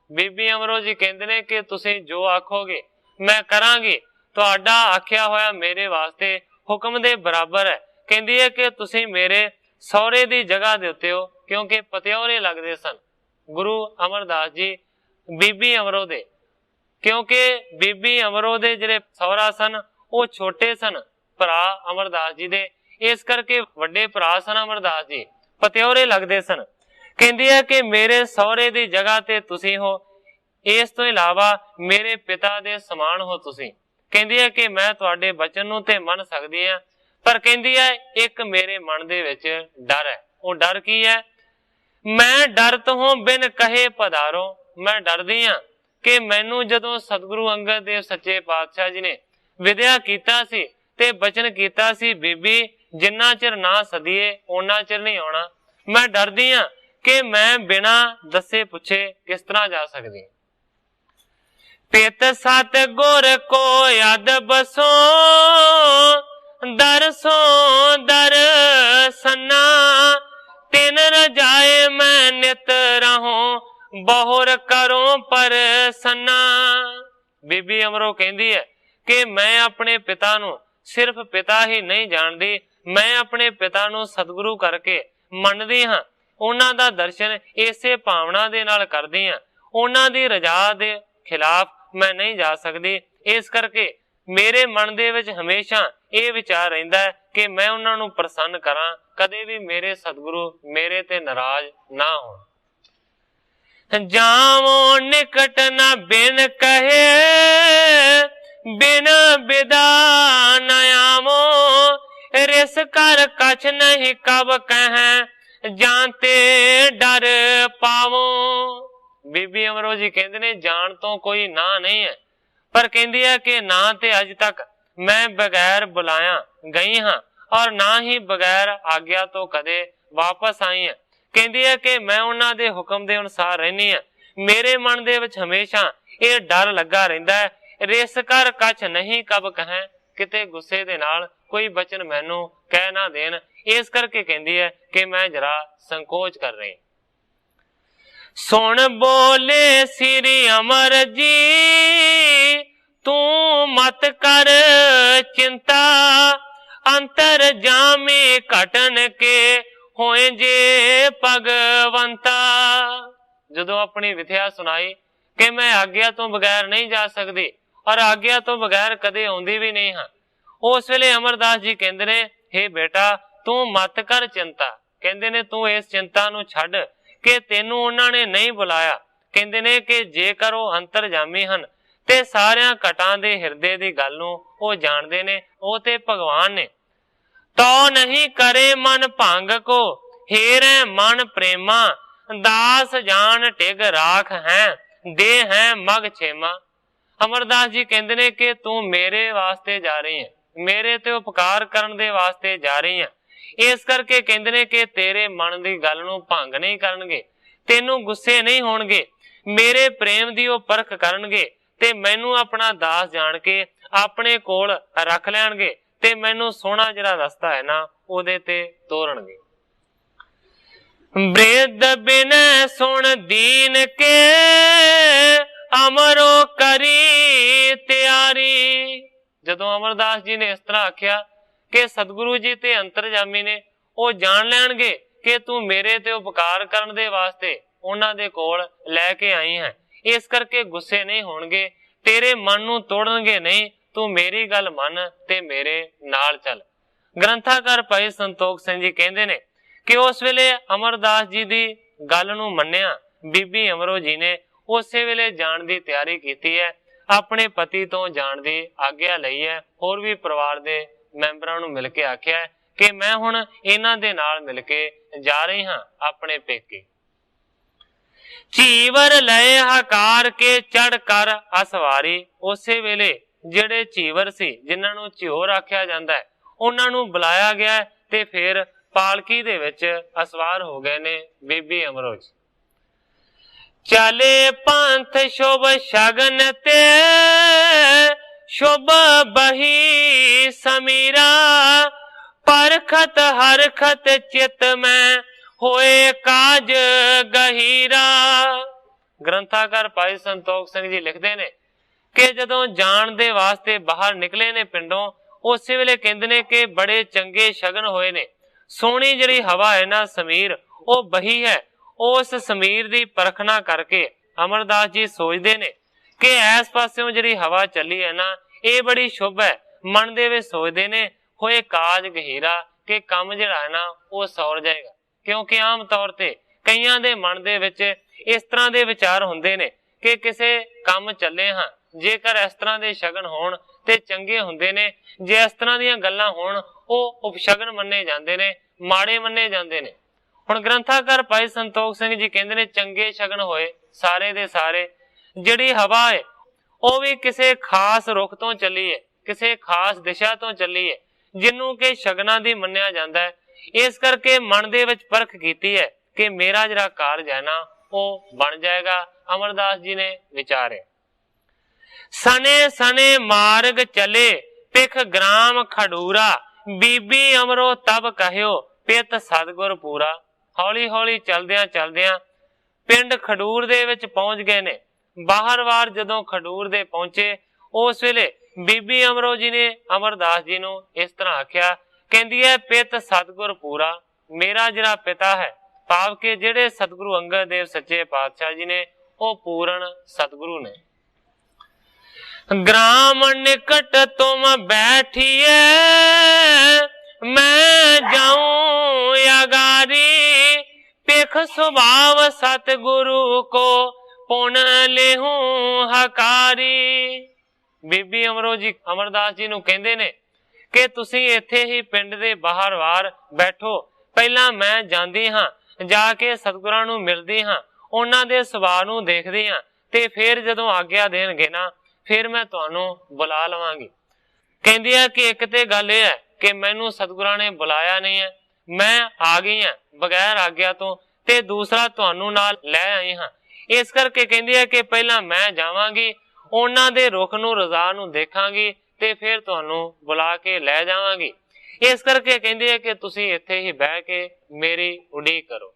बीबी अमरो जी कहंदे ने कि तुसीं जो आखोगे मैं करांगी, तुहाडा आख्या होया मेरे वास्ते हुक्म दे बराबर है। कहंदी है कि तुसीं मेरे सौरे दी जगह दे उत्ते हो, क्योंकि पतिऔरे लगदे सन गुरु अमरदास जी बीबी अमरो दे, क्योंकि बीबी अमरो दे जिहड़े सौरा सन वो छोटे सन भरा अमरदास जी दे, इस करके वड्डे भरा सन अमरदास जी, पतिऔरे लगदे सन। कहंदी है कि मेरे सौरे दी जगह ते तुसीं हो, इस तो इलावा मेरे पिता दे समान हो तुसीं। कहंदी है कि मैं तुहाडे बचन नूं ते मन सकदी हां, पर कहंदी है एक मेरे मन दे विच डर है। वो डर की है? मैं डरत हूं बिन कहे पधारो, मैं डरदी हां कि मैनू जदों सतगुरु अंगद देव सच्चे पातशाह जी ने विद्या कीता सी ते बचन कीता सी, बीबी जिन्ना चिर ना सदीए उन्ना चिर नहीं आउणा। मैं डरदी हां कि मैं बिना दसे पुछे किस तरह जा सकदी। पित सत गुर को याद बसो दरसो दर्शना तिन रजाए मैं नित रहूं बहुर करो परसना। बीबी अमरो कहती है कि मैं अपने पिता नू सिर्फ पिता ही नहीं जानती, मैं अपने पिता नू सतगुरु करके मनदी हां। उन्हां दा दर्शन इसे भावना दे नाल करदी हां, उन्हां दी रजा दे खिलाफ मैं नहीं जा सकदी। इस करके मेरे मन दे विच हमेशा ये विचार रहिंदा है कि मैं उन्हां नू प्रसन्न करां, कदे भी मेरे सतगुरु मेरे ते नाराज ना होण। जावो निकट न बिन कहे बिन बिदा न आवो रिस कर कछ नहीं कब कहें जानते डर पावो। बीबी अमरो जी कहते ने जान तो कोई ना नहीं है, पर कहती है कि ना ते अज तक मैं बगैर बुलाया गई हाँ और ना ही बगैर आग्या तो कदे वापस आई है। कहती है कि मैं उन्हां दे हुक्म दे अनुसार रहनी है। मेरे मन दे विच हमेशा ये डर लगा रहिंदा है, रिस कर कछ नहीं कब कहें, किते गुस्से दे नाल कोई बचन मैनू कह ना देन। इस करके कहती है कि मैं जरा संकोच कर रही। सुन बोले श्री अमर जी तू मत कर चिंता अंतर जामे घटन के होए जे भगवंता। जदों अपनी विथया सुनाई कि मैं आग्या तो बगैर नहीं जा सकती और आग्या तो बगैर कदे आउंदी भी नहीं हाँ, उस वेले अमरदास जी कहंदे ने हे बेटा तू मत कर चिंता। कहंदे ने तू इस चिंता नू छड्ड कि तेनू उन्हां ने नहीं बुलाया। कहंदे ने कि जेकर वो अंतरजामी हन ते सारियां घटां दे हिरदे दी गल नू वो जाणदे ने, वो ते भगवान ने। तो नहीं करे मन भंग को हेरे मन प्रेमा दास जान टिग राख है दे है मग छेमा। अमरदास जी कहंदे ने कि तू मेरे वास्ते जा रही है, मेरे ते उपकार करन दे वास्ते जा रही है। इस करके कहंदे ने कि तेरे मन दी गल नू भंग नहीं करनगे, तेनू गुस्से नहीं होणगे, मेरे प्रेम दी वो परख करनगे ते मैनू अपना दास जान के अपने कोल रख लैणगे ते मैनू सोहना जिहड़ा रस्ता है ना उहदे ते तोरनगे। बृद बिन सुन दीन के अमरो करी तैयारी। जदों अमरदास जी ने इस तरह आख्या कि सतगुरु जी ते अंतरजामी ने वो जान लैणगे कि तू मेरे ते उपकार करन दे वास्ते उन्हां दे कोल लैके आई है। इस करके गुस्से नहीं होणगे, तेरे मन नू तोड़नगे नहीं, तू मेरी गल मन ते मेरे नाल चल। ग्रंथाकार भाई संतोख सिंह जी कहंदे ने कि उस वेले अमरदास जी दी गल नू मन्निया बीबी अमरो जी ने उस वेले जाण दी तैयारी कीती है, अपने पति तो जाण दी आग्या लई है, होर भी परिवार दे मैंबरां नू मिल के आख्या है कि मैं हुण इन्हां दे नाल मिल के जा रही हां अपने पेके। चीवर लए हकार के चढ़ कर असवारी। उसे वेले जिहड़े चीवर सी जिन्हां नू चिहोर आख्या जांदा है उन्हां नू बुलाया गया ते फिर पालकी दे विच असवार हो गए ने बीबी अमरो जी। चले पंथ शुभ शगन ते शुभ बही समीरा परखत हरखत चित में होए काज गहीरा। ग्रंथाकार भाई संतोख सिंह जी लिखते ने कि जदों जान दे वास्ते बाहर निकले ने पिंडों उस वेले कहंदे ने कि बड़े चंगे शगन होए ने, सोहनी जिहड़ी हवा है ना समीर वो बही है। उस समीर दी परखना करके अमरदास जी सोचते ने कि इस पास्यों जिहड़ी हवा चली है ना ये बड़ी शुभ है। मन दे विच सोचते ने होए काज गहीरा कि काम जिहड़ा है ना वो सौर जाएगा, क्योंकि आम तौर ते कईयां दे मन दे विच इस तरह दे विचार हुंदे ने कि किसे काम चले हां, जेकर इस तरह दे शगन होण ते चंगे हुंदे ने, जे इस तरह दीयां गल्लां होण ਉਹ उपशगन मन्ने जाते ने, माड़े मन्ने जाते ने। हुण ग्रंथाकार भाई संतोख सिंह जी कहते ने चंगे शगन होए सारे दे सारे, जिहड़ी हवा है वह भी किसी खास रुख तो चली है, किसी खास दिशा तो चली है जिन्हों के शगना दी मन्निया जाता है। इस करके मन दे विच परख कीती है कि मेरा जिहड़ा कारज है ना वो बन जाएगा। अमरदास जी ने विचारे। सने सने मार्ग चले पिख ग्राम खडूरा, बीबी अमरो तब कहियो पित सतगुर पूरा। हौली हौली चलदियां चलदियां पिंड खडूर दे विच पहुंच गए ने। बाहर वार जदों खडूर दे पहुंचे उस वेले बीबी अमरो जी ने अमरदास जी नूं इस तरह आख्या, कहंदी है पित सतगुर पूरा, मेरा जिहड़ा पिता है भाव के जिहड़े सतगुरु अंगद देव सच्चे पातशाह जी ने वो पूर्ण सतगुरु ने। ग्राम निकट तुम बैठिए मैं जाऊं अगारी, पिख स्वभाव सतगुरु को पुन लेहूं हकारी। बीबी अमरो जी अमरदास जी नूं कहंदे ने कि तुसीं इत्थे ही पिंड दे बाहर वार बैठो, पहला मैं जांदी हां, जाके सतगुरां नूं मिलदी हां, उन्हां दे सुभाਅ नूं देखदी हां ते फिर जदों आग्या देणगे ना फिर मैं तुहानूं बुला लवांगी। कहंदी है कि एक ते गल इह है कि मैनूं सतगुरां ने बुलाया नहीं है, मैं आ गई हां बगैर आग्या तो, ते दूसरा तुहानूं नाल लै आई हां। इस करके कहंदी है कि पहला मैं जावांगी, उन्हां दे रुख नूं रज़ा नूं देखांगी ते फिर तुहानूं बुला के लै जावांगी। इस करके कहंदी है कि तुसीं इत्थे ही बह के मेरी उडीक करो।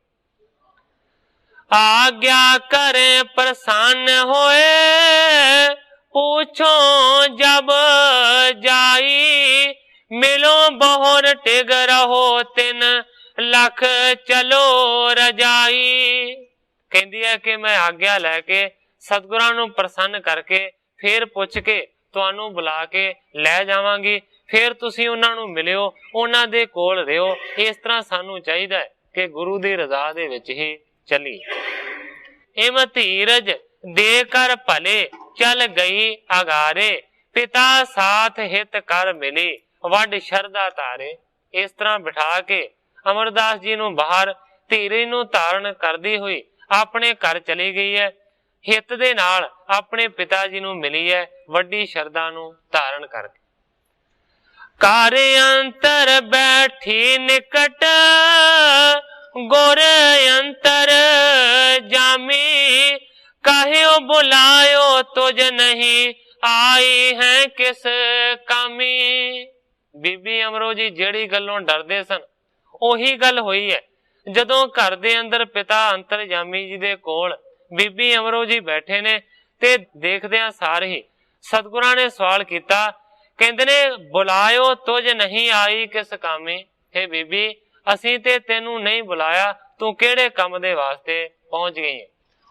आज्ञा करे प्रसन्न होए, पूछो जब जाई, मिलो बहुर टिग रहो तिन लख चलो रजाई। कहंदी है कि मैं आज्ञा लैके सतगुरां नूं प्रसन्न करके फिर पुछ के तुहानूं बुला के लै जावांगी, फिर तुसीं उन्हां नूं मिलियो, उन्हां दे कोल रहियो। इस तरह सानूं चाहीदा है कि गुरु दी रज़ा दे विच ही चलीए। इम धीरज दे कर भले चल गई अगारे, पिता साथ हित कर मिली वड शरदा तारे। इस तरह बिठा के अमरदास जी नूं बाहर धीरज नूं धारण करदी हुई अपने घर चली गई है। हित दे नाल अपने पिता जी नूं मिली है वड्डी शरदा नूं धारण करके। कार अंतर बैठी निकट गुर अंतर जामी, कहियो बुलायो तुझ नहीं आई है किस कामी। बीबी अमरो जी जेड़ी गल्लों डरदे सन ओही गल होई है। जदों घर दे अंदर पिता अंतरजामी जी दे कोल बीबी अमरो जी बैठे ने ते देखदियां सार ही सतगुरां ने सवाल किया, कहंदे ने बुलायो तुझ नहीं आई किस कामी। हे बीबी असीं ते तेनू नहीं बुलाया, तू केड़े काम दे वास्ते पहुंच गई है।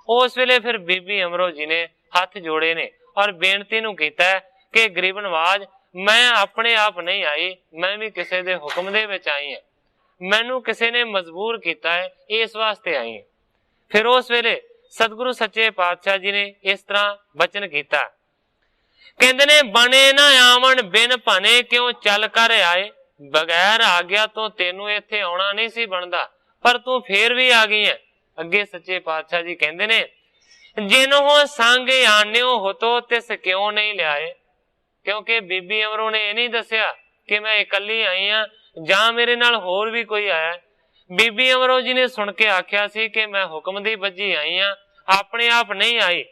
उस वेले फिर बीबी अमरो जी ने हथ जोड़े ने और बेनती नूं कीता कि गरीब नवाज मैं अपने आप नहीं आई, मैं भी किसी दे हुक्म दे विच आई है, मैनू किसी ने मजबूर किया है, इस वास्ते आई है। फिर उस वेले सतगुरु सच्चे पातशाह जी ने इस तरह बचन किया, कहंदे ने बने ना आवन बिन भने क्यों चल कर आए, बगैर आग्या तो तेनू इत्थे आउणा नहीं सी बनदा, पर तू फिर भी आ गई है। अगे सच्चे पातशाह जी कहंदे ने जिन्हों संग आन्यो हो तो तिस क्यों नहीं लियाए। क्योंकि बीबी अमरो ने यह नहीं दसिया कि मैं इकली आई हाँ जां मेरे नाल होर भी कोई आया। बीबी अमरो जी ने सुन के आख्या सी कि मैं हुक्म दी बजी आई हाँ, अपने आप नहीं आई।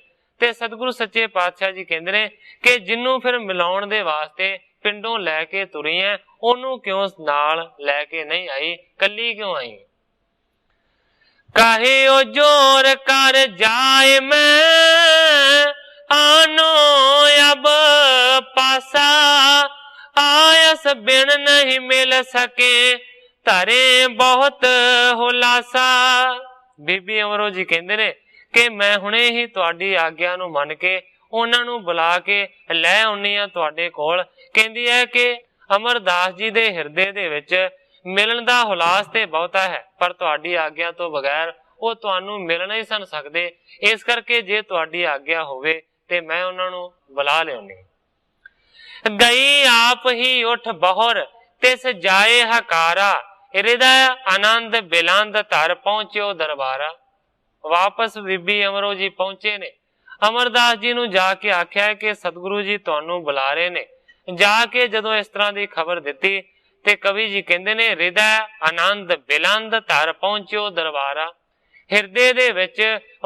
ते सतगुरु सच्चे पातशाह जी कहंदे ने कि जिन्नू फिर मिलाउण दे वास्ते पिंडों लैके तुरी है, ओनू क्यों नाल लैके नहीं आई, कली क्यों आई। कहे ओ जोर कर जाए मैं आनो अब पासा, आयस बिन नहीं मिल सके तरे बहुत हुलासा। बीबी अमरो जी कहंदे ने कि मैं हुणे ही तुहाडी आग्या नूं मन के उन्हां नूं बुला के लै आउणी आ तुहाडे कोल। कहंदी है कि अमरदास जी दे हिरदे दे विच मिलन दा हुलास ते बहुता है, पर तुहाडी आग्या तो बगैर वो तुहानू मिल नहीं सन सकदे। इस करके जे तुहाडी आग्या होवे ते मैं उन्हां नूं बुला लिआउणी। गई आप ही उठ बहुर तिस जाए हकारा, हृदय आनंद बिलंद धर पहुंचो दरबारा। वापस बीबी अमरो जी पहुंचे ने, अमरदास जी नूं जाके आख्या कि सतगुरु जी तुहानू बुला रहे ने। जाके जदों इस तरह की खबर दी ते कवि जी कहंदे ने हृदय आनंद बिलंद धर पहुंचो दरबारा। ਹਿਰਦੇ ਦੇ ਵਿੱਚ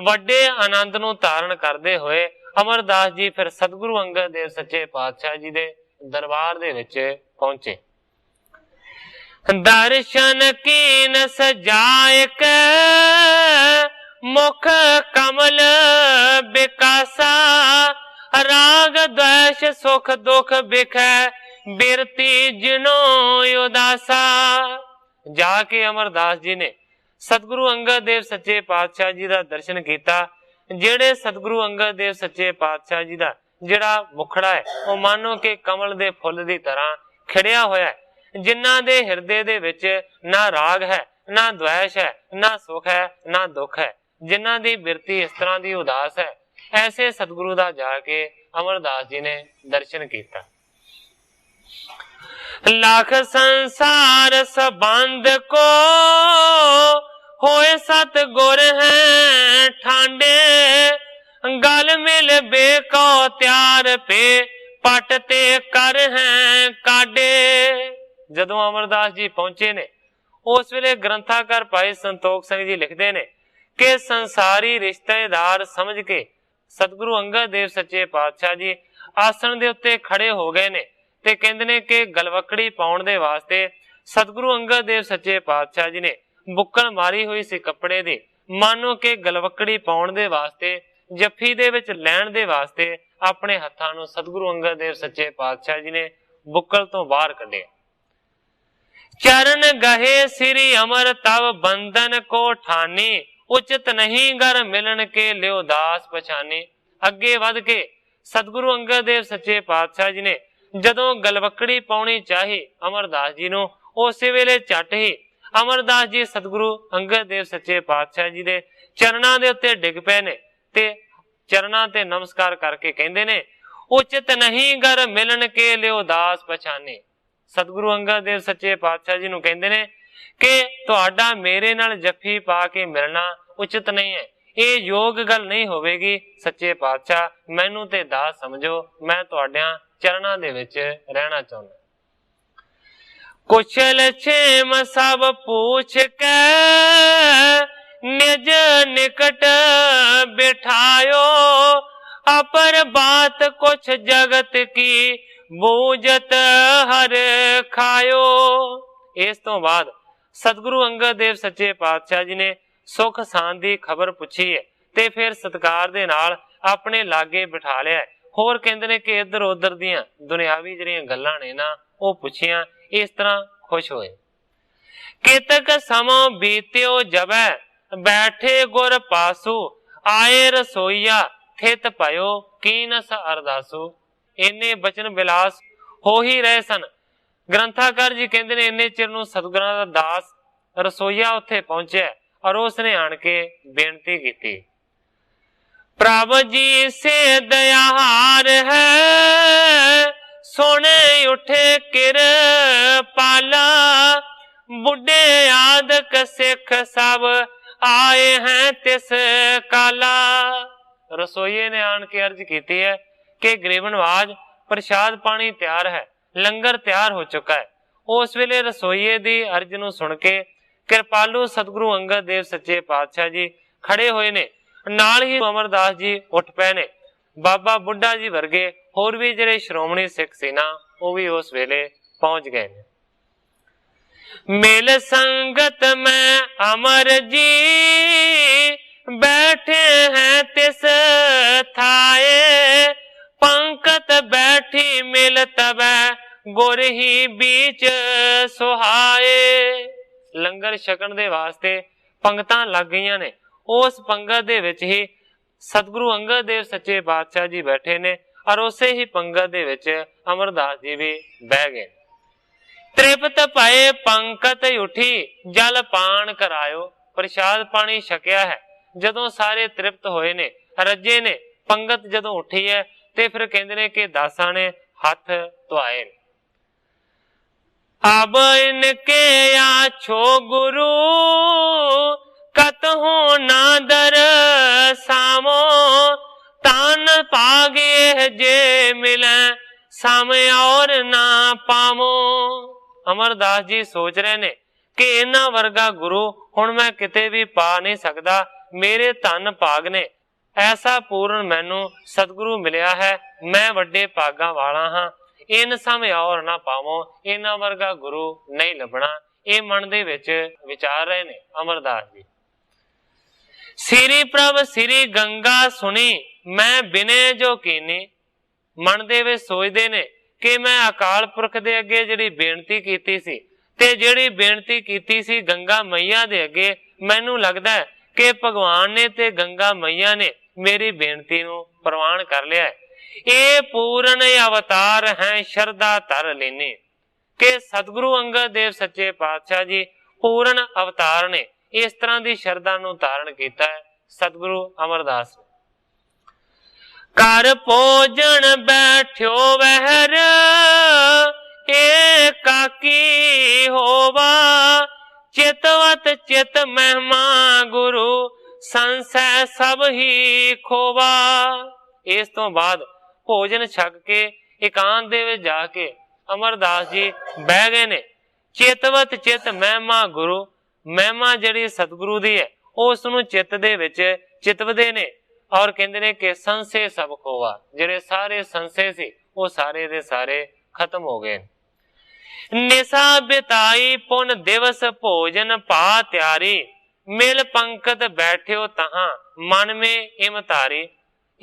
ਵੱਡੇ ਆਨੰਦ ਨੂੰ ਧਾਰਨ ਕਰਦੇ ਹੋਏ ਅਮਰਦਾਸ ਜੀ ਫਿਰ ਸਤਿਗੁਰੂ ਅੰਗਦ ਦੇਵ ਸੱਚੇ ਪਾਤਸ਼ਾਹ ਜੀ ਦੇ ਦਰਬਾਰ ਦੇ ਵਿੱਚ ਪਹੁੰਚੇ। ਦਰਸ਼ਨ ਕੀਨ ਸਜਾਇਕ ਮੁਖ ਕਮਲ ਬਿਕਾਸਾ, ਰਾਗ ਦ્વੈਸ਼ ਸੁਖ ਦੁਖ ਬਿਖੈ ਬਿਰਤੀ ਜਿਨੋ ਉਦਾਸਾ। ਜਾ ਕੇ ਅਮਰਦਾਸ ਜੀ ਨੇ ਸਤਿਗੁਰੂ ਅੰਗਦ ਦੇਵ ਸੱਚੇ ਪਾਤਸ਼ਾਹ ਜੀ ਦਾ ਦਰਸ਼ਨ ਕੀਤਾ। ਜਿਹੜੇ ਸਤਿਗੁਰੂ ਅੰਗਦ ਦੇਵ ਸੱਚੇ ਪਾਤਸ਼ਾਹ ਜੀ ਦਾ ਜਿਹੜਾ ਮੁਖੜਾ ਹੈ ਉਹ ਮਾਨੋ ਕਿ ਕਮਲ ਦੇ ਫੁੱਲ ਦੀ ਤਰ੍ਹਾਂ ਖਿੜਿਆ ਹੋਇਆ ਹੈ, ਜਿਨ੍ਹਾਂ ਦੇ ਹਿਰਦੇ ਦੇ ਵਿੱਚ ਨਾ ਰਾਗ ਹੈ, ਨਾ ਦ્વੈਸ਼ ਹੈ, ਨਾ ਸੁਖ ਹੈ, ਨਾ ਦੁੱਖ ਹੈ, ਜਿਨ੍ਹਾਂ ਦੀ ਬਿਰਤੀ ਇਸ ਤਰ੍ਹਾਂ ਦੀ ਉਦਾਸ ਹੈ, ਐਸੇ ਸਤਿਗੁਰੂ ਦਾ ਜਾ ਕੇ ਅਮਰਦਾਸ ਜੀ ਨੇ ਦਰਸ਼ਨ ਕੀਤਾ। ਲੱਖ ਸੰਸਾਰ ਸੰਬੰਧ ਕੋ ਹੋਏ ਸਤ ਗੁਰ ਹੈ ਠਾਂਡੇ, ਗਲ ਮਿਲ ਬੇਕੋ ਤਿਆਰ ਪੇ ਪਟ ਤੇ ਕਰ ਹੈ ਕਾਡੇ। ਜਦੋਂ ਅਮਰਦਾਸ ਜੀ ਪਹੁੰਚੇ ਨੇ ਉਸ ਵੇਲੇ ਗ੍ਰੰਥਾਕਾਰ ਭਾਈ ਸੰਤੋਖ ਸਿੰਘ ਜੀ ਲਿਖਦੇ ਨੇ ਕਿ ਸੰਸਾਰੀ ਰਿਸ਼ਤੇਦਾਰ ਸਮਝ ਕੇ ਸਤਿਗੁਰੂ ਅੰਗਦ ਦੇਵ ਸੱਚੇ ਪਾਤਸ਼ਾਹ ਜੀ ਆਸਣ ਦੇ ਉੱਤੇ ਖੜੇ ਹੋ ਗਏ ਨੇ ਤੇ ਕਹਿੰਦੇ ਨੇ ਕਿ ਗਲਵਕੜੀ ਪਾਉਣ ਦੇ ਵਾਸਤੇ ਸਤਿਗੁਰੂ ਅੰਗਦ ਦੇਵ ਸੱਚੇ ਪਾਤਸ਼ਾਹ ਜੀ ਨੇ ਬੁੱਕਲ ਮਾਰੀ ਹੋਈ ਸੀ ਕੱਪੜੇ ਦੀ, ਮਾਨੋ ਕਿ ਗਲਵਕੜੀ ਪਾਉਣ ਦੇ ਵਾਸਤੇ, ਜੱਫੀ ਦੇ ਵਿੱਚ ਲੈਣ ਦੇ ਵਾਸਤੇ ਆਪਣੇ ਹੱਥਾਂ ਨੂੰ ਸਤਿਗੁਰੂ ਅੰਗਦ ਦੇਵ ਸੱਚੇ ਪਾਤਸ਼ਾਹ ਜੀ ਨੇ ਬੁੱਕਲ ਤੋਂ ਬਾਹਰ ਕੱਢਿਆ। ਚਰਨ ਗਹੇ ਸ੍ਰੀ ਅਮਰ ਤਵ ਬੰਧਨ ਕੋ ਠਾਨੀ, ਉਚਿਤ ਨਹੀਂ ਗਰ ਮਿਲਣ ਕੇ ਲਿਓ ਦਾਸ ਪਛਾਨੀ। ਅੱਗੇ ਵੱਧ ਕੇ ਸਤਿਗੁਰੂ ਅੰਗਦ ਦੇਵ ਸੱਚੇ ਪਾਤਸ਼ਾਹ ਜੀ ਨੇ ਜਦੋਂ ਗਲਵਕੜੀ ਪਾਉਣੀ ਚਾਹੀ ਅਮਰਦਾਸ ਜੀ ਨੂੰ, ਉਸੇ ਵੇਲੇ ਝੱਟ ਹੀ ਅਮਰਦਾਸ ਜੀ ਸਤਿਗੁਰੂ ਅੰਗਦ ਦੇਵ ਸੱਚੇ ਪਾਤਸ਼ਾਹ ਜੀ ਦੇ ਚਰਨਾਂ ਦੇ ਉੱਤੇ ਡਿੱਗ ਪਏ ਨੇ ਤੇ ਚਰਨਾਂ ਤੇ ਨਮਸਕਾਰ ਕਰਕੇ ਕਹਿੰਦੇ ਨੇ, ਉਚਿਤ ਨਹੀਂ ਗਰ ਮਿਲਣ ਕੇ ਲਿਓ ਦਾਸ ਪਛਾਨੀ। ਸਤਿਗੁਰੂ ਅੰਗਦ ਦੇਵ ਸੱਚੇ ਪਾਤਸ਼ਾਹ ਜੀ ਨੂੰ ਕਹਿੰਦੇ ਨੇ ਕਿ ਤੁਹਾਡਾ ਮੇਰੇ ਨਾਲ ਜੱਫੀ ਪਾ ਕੇ ਮਿਲਣਾ ਉਚਿਤ ਨਹੀਂ ਹੈ, ਇਹ ਯੋਗ ਗੱਲ ਨਹੀਂ ਹੋਵੇਗੀ। ਸੱਚੇ ਪਾਤਸ਼ਾਹ ਮੈਨੂੰ ਤੇ ਦਾਸ ਸਮਝੋ, ਮੈਂ ਤੁਹਾਡਿਆਂ ਚਰਨਾਂ ਦੇ ਵਿੱਚ ਰਹਿਣਾ ਚਾਹੁੰਦਾ। ਕੁਸ਼ਲ ਛੇਮ ਸਭ ਪੁੱਛ ਕੇ ਨਿਜ ਨਿਕਟ ਬਿਠਾਇਓ, ਅਪਰ ਬਾਤ ਕੁਛ ਜਗਤ ਕੀ ਬੂਝਤ ਹਰ ਖਾਇਓ। ਇਸ ਤੋਂ ਬਾਅਦ ਸਤਿਗੁਰੂ ਅੰਗਦ ਦੇਵ ਸੱਚੇ ਪਾਤਸ਼ਾਹ ਜੀ ਨੇ ਸੁਖ ਸਾਂਦ ਦੀ ਖਬਰ ਪੁੱਛੀ ਹੈ ਤੇ ਫਿਰ ਸਤਿਕਾਰ ਦੇ ਨਾਲ ਆਪਣੇ ਲਾਗੇ ਬਿਠਾ ਲਿਆ। ਹੋਰ ਕਹਿੰਦੇ ਨੇ ਕਿ ਇੱਧਰ ਉੱਧਰ ਦੀਆਂ ਦੁਨਿਆਵੀ ਜਿਹੜੀਆਂ ਗੱਲਾਂ ਨੇ ਨਾ ਉਹ ਪੁੱਛੀਆਂ। ਇਸ ਤਰ੍ਹਾਂ ਖੁਸ਼ ਹੋਏ। ਕਿਤਕ ਸਮੋ ਬੀਤਿਓ ਜਬੈ ਬੈਠੇ ਗੁਰ ਪਾਸੂ, ਆਏ ਰਸੋਈਆ ਥਿਤ ਭਇਓ ਕੀਨਸ ਅਰਦਾਸੂ। ਇੰਨੇ ਬਚਨ ਬਿਲਾਸ ਹੋ ਹੀ ਰਹੇ ਸਨ। ਗ੍ਰੰਥਾਕਾਰ ਜੀ ਕਹਿੰਦੇ ਨੇ ਇੰਨੇ ਚਿਰ ਨੂੰ ਸਤਿਗੁਰਾਂ ਦਾ ਦਾਸ ਰਸੋਈਆ ਉੱਥੇ ਪਹੁੰਚਿਆ ਔਰ ਉਸਨੇ ਆਣ ਕੇ ਬੇਨਤੀ ਕੀਤੀ, ਪ੍ਰਭ ਜੀ ਸੇ ਦਇਆਹਾਰ ਹੈ, ਸੋਨੇ ਉਠੇ ਕਿਰਪਾਲਾ, ਬੁੱਢੇ ਆਦਿਕ ਸਿੱਖ ਸਭ ਆਏ ਹੈ ਤਿਸ ਕਾਲਾ। ਰਸੋਈਏ ਨੇ ਆਣ ਕੇ ਅਰਜ਼ ਕੀਤੀ ਹੈ ਕਿ ਗਰੀਬ ਨਵਾਜ ਪ੍ਰਸ਼ਾਦ ਪਾਣੀ ਤਿਆਰ ਹੈ, ਲੰਗਰ ਤਿਆਰ ਹੋ ਚੁੱਕਾ ਹੈ। ਉਸ ਵੇਲੇ ਰਸੋਈਏ ਦੀ ਅਰਜ਼ ਨੂੰ ਸੁਣ ਕੇ ਕਿਰਪਾਲੂ ਸਤਿਗੁਰੂ ਅੰਗਦ ਦੇਵ ਸੱਚੇ ਪਾਤਸ਼ਾਹ ਜੀ ਖੜੇ ਹੋਏ ਨੇ, ਨਾਲ ਹੀ ਅਮਰਦਾਸ ਜੀ ਉੱਠ ਪਏ ਨੇ। ਬਾਬਾ ਬੁੱਢਾ ਜੀ ਵਰਗੇ ਹੋਰ ਵੀ ਜਿਹੜੇ ਸ਼੍ਰੋਮਣੀ ਸਿੱਖ ਸੀ ਨਾ ਉਹ ਵੀ ਉਸ ਵੇਲੇ ਪਹੁੰਚ ਗਏ ਨੇ। ਮਿਲ ਸੰਗਤ ਮੈਂ ਅਮਰ ਜੀ ਬੈਠੇ ਹੈ ਤਿਸ ਥਾਏ, ਪੰਕਤ ਬੈਠੀ ਮਿਲ ਤਬੈ ਗੁਰ ਹੀ ਬੀਚ ਸੁਹਾਏ। ਲੰਗਰ ਛਕਣ ਦੇ ਵਾਸਤੇ ਪੰਗਤਾਂ ਲੱਗ ਗਈਆਂ ਨੇ। ਉਸ ਪੰਗਤ ਦੇ ਵਿੱਚ ਹੀ ਸਤਿਗੁਰੂ ਅੰਗਦ ਦੇਵ ਸੱਚੇ ਪਾਤਸ਼ਾਹ ਜੀ ਬੈਠੇ ਨੇ ਔਰ ਉਸੇ ਹੀ ਪੰਗਤ ਦੇ ਵਿੱਚ ਅਮਰਦਾਸ ਜੀ ਵੀ ਬਹਿ ਗਏ। ਤ੍ਰਿਪਤ ਭਏ ਪੰਕਤ ਉਠੀ ਜਲ ਪਾਣ ਕਰਾਇਓ। ਪ੍ਰਸ਼ਾਦ ਪਾਣੀ ਛਕਿਆ ਹੈ, ਜਦੋਂ ਸਾਰੇ ਤ੍ਰਿਪਤ ਹੋਏ ਨੇ, ਰੱਜੇ ਨੇ, ਪੰਗਤ ਜਦੋਂ ਉੱਠੀ ਹੈ ਤੇ ਫਿਰ ਕਹਿੰਦੇ ਨੇ ਕਿ ਦਾਸਾਂ ਨੇ ਹੱਥ ਧੁਆਏ। ਅਬ ਇਨਕੇ ਆਛੋ ਗੁਰੂ ਕਤਹੁ ਨਾ ਦਰ ਸਾਮੋ, ਤਾਨ ਭਾਗੇ ਜੇ ਮਿਲੈ ਸਮ ਔਰ ਨਾ ਪਾਵੋ। ਅਮਰਦਾਸ ਜੀ ਸੋਚ ਰਹੇ ਨੇ कि इन्हां वर्गा गुरु हुण मैं किते भी पा नहीं सकदा। मेरे धन भाग ने, ऐसा पूर्ण मैनू सतगुरु मिलिया है, मैं वड्डे भागां वाला हां। इन समय और ना पावो, इन्हां वर्गा गुरु नहीं लभना। ये मन दे विच विचार रहे ने अमरदास जी। श्री प्रभ श्री गंगा सुनी, मैं बिने जो कीनी। मन दे विच सोचदे ने कि मैं अकाल पुरख दे अगे जिहड़ी बेनती कीती सी, ते जिहड़ी बेनती कीती सी गंगा मैया दे अगे, मैनू लगदा है कि भगवान ने ते गंगा मैया ने मेरी बेनती नू प्रवान कर लिया है। ये पूर्ण अवतार है शरदा धर लीनी। कि सतगुरु अंगद देव सच्चे पातशाह जी पूर्ण अवतार ने, इस तरह की शरदा नू धारण किया है सतगुरु अमरदास। कर भोजन बैठ्यो वहर, एकाकी होवा। चितवत चित महिमा गुरु, संसय सब ही खोवा। इस तो बाद भोजन छक के एकांत दे विच जाके अमरदास जी बह गए ने। चितवत चित महिमा गुरु, महिमा जिहड़ी सतगुरु दी है उसनू चित दे विच चितवदे ने। और कहते ने कि संशय सब खोवा, जिहड़े सारे संशय सी वो सारे दे सारे खत्म हो गए। निशा बिताई पुन दिवस भोजन पा त्यारी, मिल पंकत बैठियो तहां मन में इमतारी।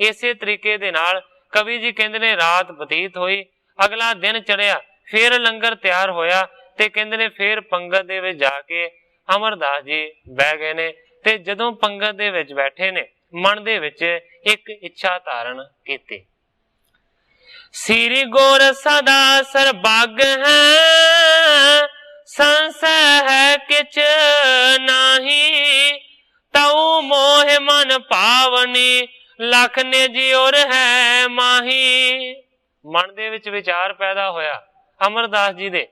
इसे तरीके दे नाल कवि जी कहते ने रात बतीत हुई, अगला दिन चढ़िया, फिर लंगर तैयार होया, ते कहते ने फिर पंगत दे विच जाके अमरदास जी बह गए ने। ते जदों पंगत दे विच बैठे ने, मन दे विच एक इच्छा धारण कीती। श्री गुर सदा सरबग है, संशय है किछ नाही। तऊ मोह मन पावनी, लख ने जियोर है माही। मन दे विच विचार पैदा होया अमरदास जी दे।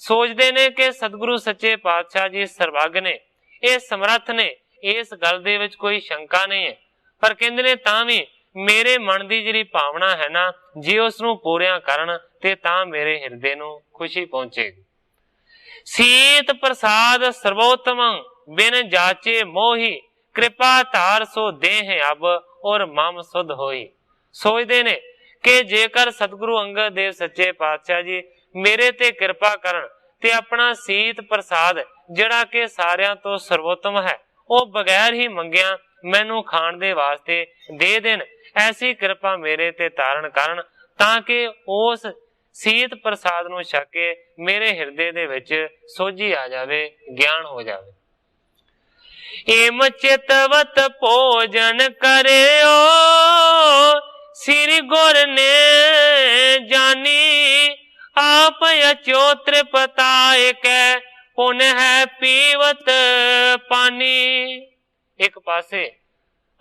सोचते ने कि सतगुरु सच्चे पातशाह जी सरबग ने, ये समर्थ ने, इस गल दे विच कोई शंका नहीं है। पर कहंदे ने तां भी मेरे मन की जिहड़ी भावना है ना, जे उसनू पूरिया करन ते तां मेरे हिरदे नू खुशी पहुंचेगी। सीत प्रसाद सर्वोत्तम, बिन जाचे मोही। कृपा धार सो देह अब, और मम सुध होई। सोचते ने कि जेकर सतगुरु अंगद देव सच्चे पातशाह जी मेरे ते कृपा करन ते अपना सीत प्रसाद जिहड़ा कि सारियां तो सर्वोत्तम है, वो बगैर ही मंगिया मैनू खाण दे वास्ते दे देन। ऐसी कृपा मेरे ते धारण करन, ताकि उस सीत प्रसाद नू छक के मेरे हिरदे दे विच सोझी आ जावे, ज्ञान हो जावे। एम चितवत भोजन करियो, श्री गुर ने जानी। आप अचो त्रिपताय कै, पुन है पीवत पानी। एक पासे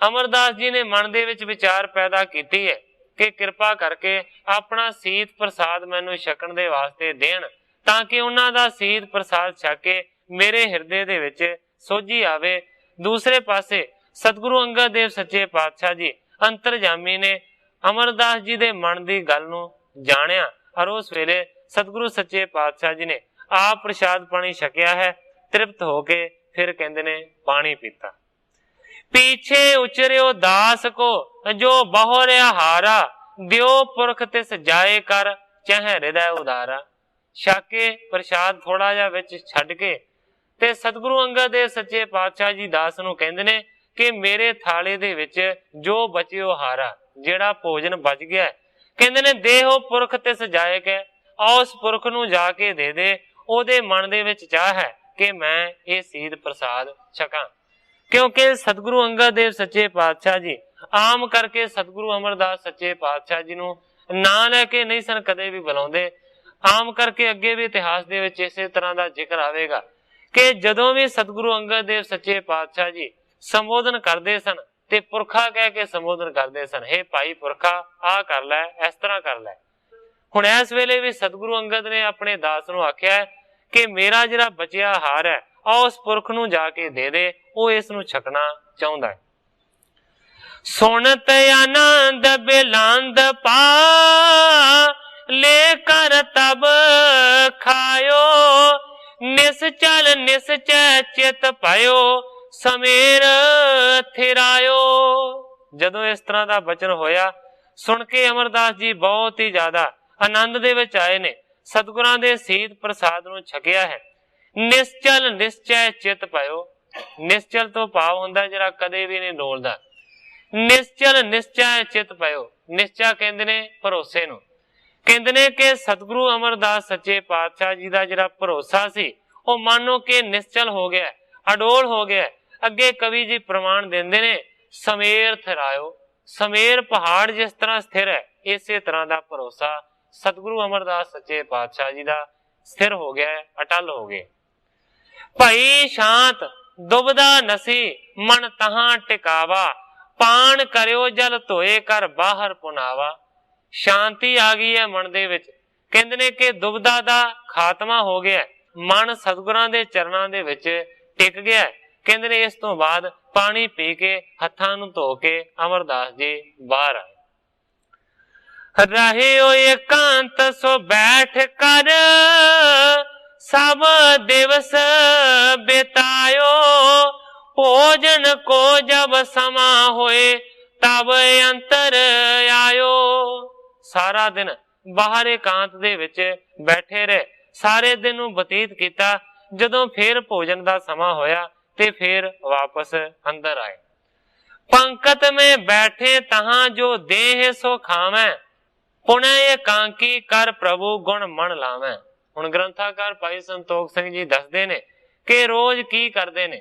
अमरदास जी ने मन दे विच विचार पैदा कीती है कि कृपा करके अपना सीत प्रसाद मैनू छकण दे वास्ते देण, ताकि उन्हां दा सीत प्रसाद छक के मेरे हिरदे दे विच सोझी आवे। दूसरे पासे सतगुरु अंगद देव सच्चे पातशाह जी अंतरजामी ने अमरदास जी दे मन दी गल नू जानिया, और उस वेले सतगुरु सच्चे पातशाह जी ने आप प्रसाद पानी छकिया है। तृप्त होके फिर कहंदे ने पानी पीता। पीछे उचरियो दास को, जो बहुरिया हारा। दियो पुरख तिस जाए कर, चह हृदय उदारा। छके प्रसाद थोड़ा जा विच छड्ड के ते सतगुरु अंगद देव सच्चे पातशाह जी दास नू कहंदे ने कि मेरे थाले दे विच जो बचियो हारा, जिहड़ा भोजन बच गया, कहंदे ने देहो पुरख तिस जाए के, उस पुरख नू जाके दे दे। ओदे मन दे विच चाह है कि मैं ये सीध प्रसाद छकां। क्योंकि सतगुरु अंगद देव सच्चे पातशाह जी आम करके सतगुरु अमरदास सच्चे पातशाह जी नू नां लैके नहीं सन कदे भी बुलाउंदे। आम करके अगे भी इतिहास दे विच इसे तरह का जिक्र आवेगा कि जदों भी सतगुरु अंगद देव सच्चे पातशाह जी संबोधन करते सन ते पुरखा कह के संबोधन करते सन, हे भाई पुरखा आ कर लै, इस तरह कर लै। हुण इस वेले भी सतगुरु अंगद ने अपने दास नू आख्या है कि मेरा जिहड़ा बचिया हार है उस पुरख नू जाके दे दे, वो इस नू छकना चाहुंदा है। सुनत आनंद बिलांद पा, लेकर तब खायो। ਨਿਸਚੈ ਚਿਤ ਭਇਓ ਸਮੇਰ ਥਿਰਾਇਓ। ਜਦੋਂ ਇਸ ਤਰ੍ਹਾਂ ਦਾ ਬਚਨ ਹੋਇਆ ਸੁਣ ਕੇ ਅਮਰਦਾਸ ਜੀ ਬਹੁਤ ਹੀ ਜ਼ਿਆਦਾ ਆਨੰਦ ਦੇ ਵਿੱਚ ਆਏ ਨੇ। ਸਤਿਗੁਰਾਂ ਦੇ ਸੀਤ ਪ੍ਰਸਾਦ ਨੂੰ ਛਕਿਆ ਹੈ। ਨਿਸ਼ਚਲ ਨਿਸ਼ਚੈ ਚਿਤ ਭਇਓ। ਨਿਸ਼ਚਲ ਤੋਂ ਭਾਵ ਹੁੰਦਾ ਜਿਹੜਾ ਕਦੇ ਵੀ ਨਹੀਂ ਡੋਲਦਾ। ਨਿਸ਼ਚਲ ਨਿਸ਼ਚੈ ਚਿਤ ਭਇਓ। ਨਿਸ਼ਚਾ ਕਹਿੰਦੇ ਨੇ ਭਰੋਸੇ ਨੂੰ। ਕਹਿੰਦੇ ਨੇ ਕਿ ਸਤਿਗੁਰੂ ਅਮਰਦਾਸ ਸੱਚੇ ਪਾਤਸ਼ਾਹ ਜੀ ਦਾ ਜਿਹੜਾ ਭਰੋਸਾ ਸੀ ਉਹ ਮਾਨੋ ਕਿ ਨਿਸ਼ਚਲ ਹੋ ਗਿਆ, ਅਡੋਲ ਹੋ ਗਿਆ। ਅੱਗੇ ਕਵੀ ਜੀ ਪ੍ਰਮਾਣ ਦਿੰਦੇ ਨੇ ਸਮੇਰ ਥਿਰਾਇਓ। ਸਮੇਰ ਪਹਾੜ ਜਿਸ ਤਰ੍ਹਾਂ ਸਥਿਰ ਹੈ ਇਸੇ ਤਰ੍ਹਾਂ ਦਾ ਭਰੋਸਾ ਸਤਿਗੁਰੂ ਅਮਰਦਾਸ ਸੱਚੇ ਪਾਤਸ਼ਾਹ ਜੀ ਦਾ ਸਥਿਰ ਹੋ ਗਿਆ, ਅਟਲ ਹੋ ਗਏ। ਭਈ ਸ਼ਾਂਤ ਦੁਬਦਾ ਨਸੀ ਮਨ ਤਹਾਂ ਟਿਕਾਵਾ, ਪਾਣ ਕਰਿਓ ਜਲ ਧੋਏ ਕਰ ਬਾਹਰ ਪੁਨਾਵਾ। ਸ਼ਾਂਤੀ ਆ ਗਈ ਹੈ ਮਨ ਦੇ ਵਿੱਚ। ਕਹਿੰਦੇ ਨੇ ਕਿ ਦੁਬਦਾ ਦਾ ਖਾਤਮਾ ਹੋ ਗਿਆ, ਮਨ ਸਤਿਗੁਰਾਂ ਦੇ ਚਰਨਾਂ ਦੇ ਵਿੱਚ ਟਿਕ ਗਿਆ। ਕਹਿੰਦੇ ਨੇ ਇਸ ਤੋਂ ਬਾਅਦ ਪਾਣੀ ਪੀ ਕੇ ਹੱਥਾਂ ਨੂੰ ਧੋ ਕੇ ਅਮਰਦਾਸ ਜੀ ਬਾਹਰ ਆਏ। ਰਹਿਓ ਇਕਾਂਤ ਸੋ ਬੈਠ ਕਰ ਸਭ ਦਿਵਸ ਬਿਤਾਇਓ, ਭੋਜਨ ਕੋ ਜਬ ਸਮਾ ਹੋਏ ਤਬ ਅੰਤਰ ਆਇਓ। ਸਾਰਾ ਦਿਨ ਬਾਹਰ ਇਕਾਂਤ ਦੇ ਵਿੱਚ ਬੈਠੇ ਰਹੇ, ਸਾਰੇ ਦਿਨ ਨੂੰ ਬਤੀਤ ਕੀਤਾ। ਜਦੋਂ ਫੇਰ ਭੋਜਨ ਦਾ ਸਮਾਂ ਹੋਇਆ ਤੇ ਫੇਰ ਵਾਪਸ ਅੰਦਰ ਆਏ। ਪੰਕਤ में बैठे तहां जो देह सो खावै, पुणे एकांकी कर प्रभु गुण मन लावै। ਹੁਣ ਗ੍ਰੰਥਾਕਾਰ ਭਾਈ ਸੰਤੋਖ ਸਿੰਘ ਜੀ ਦੱਸਦੇ ਨੇ ਕਿ ਰੋਜ਼ ਕੀ ਕਰਦੇ ਨੇ।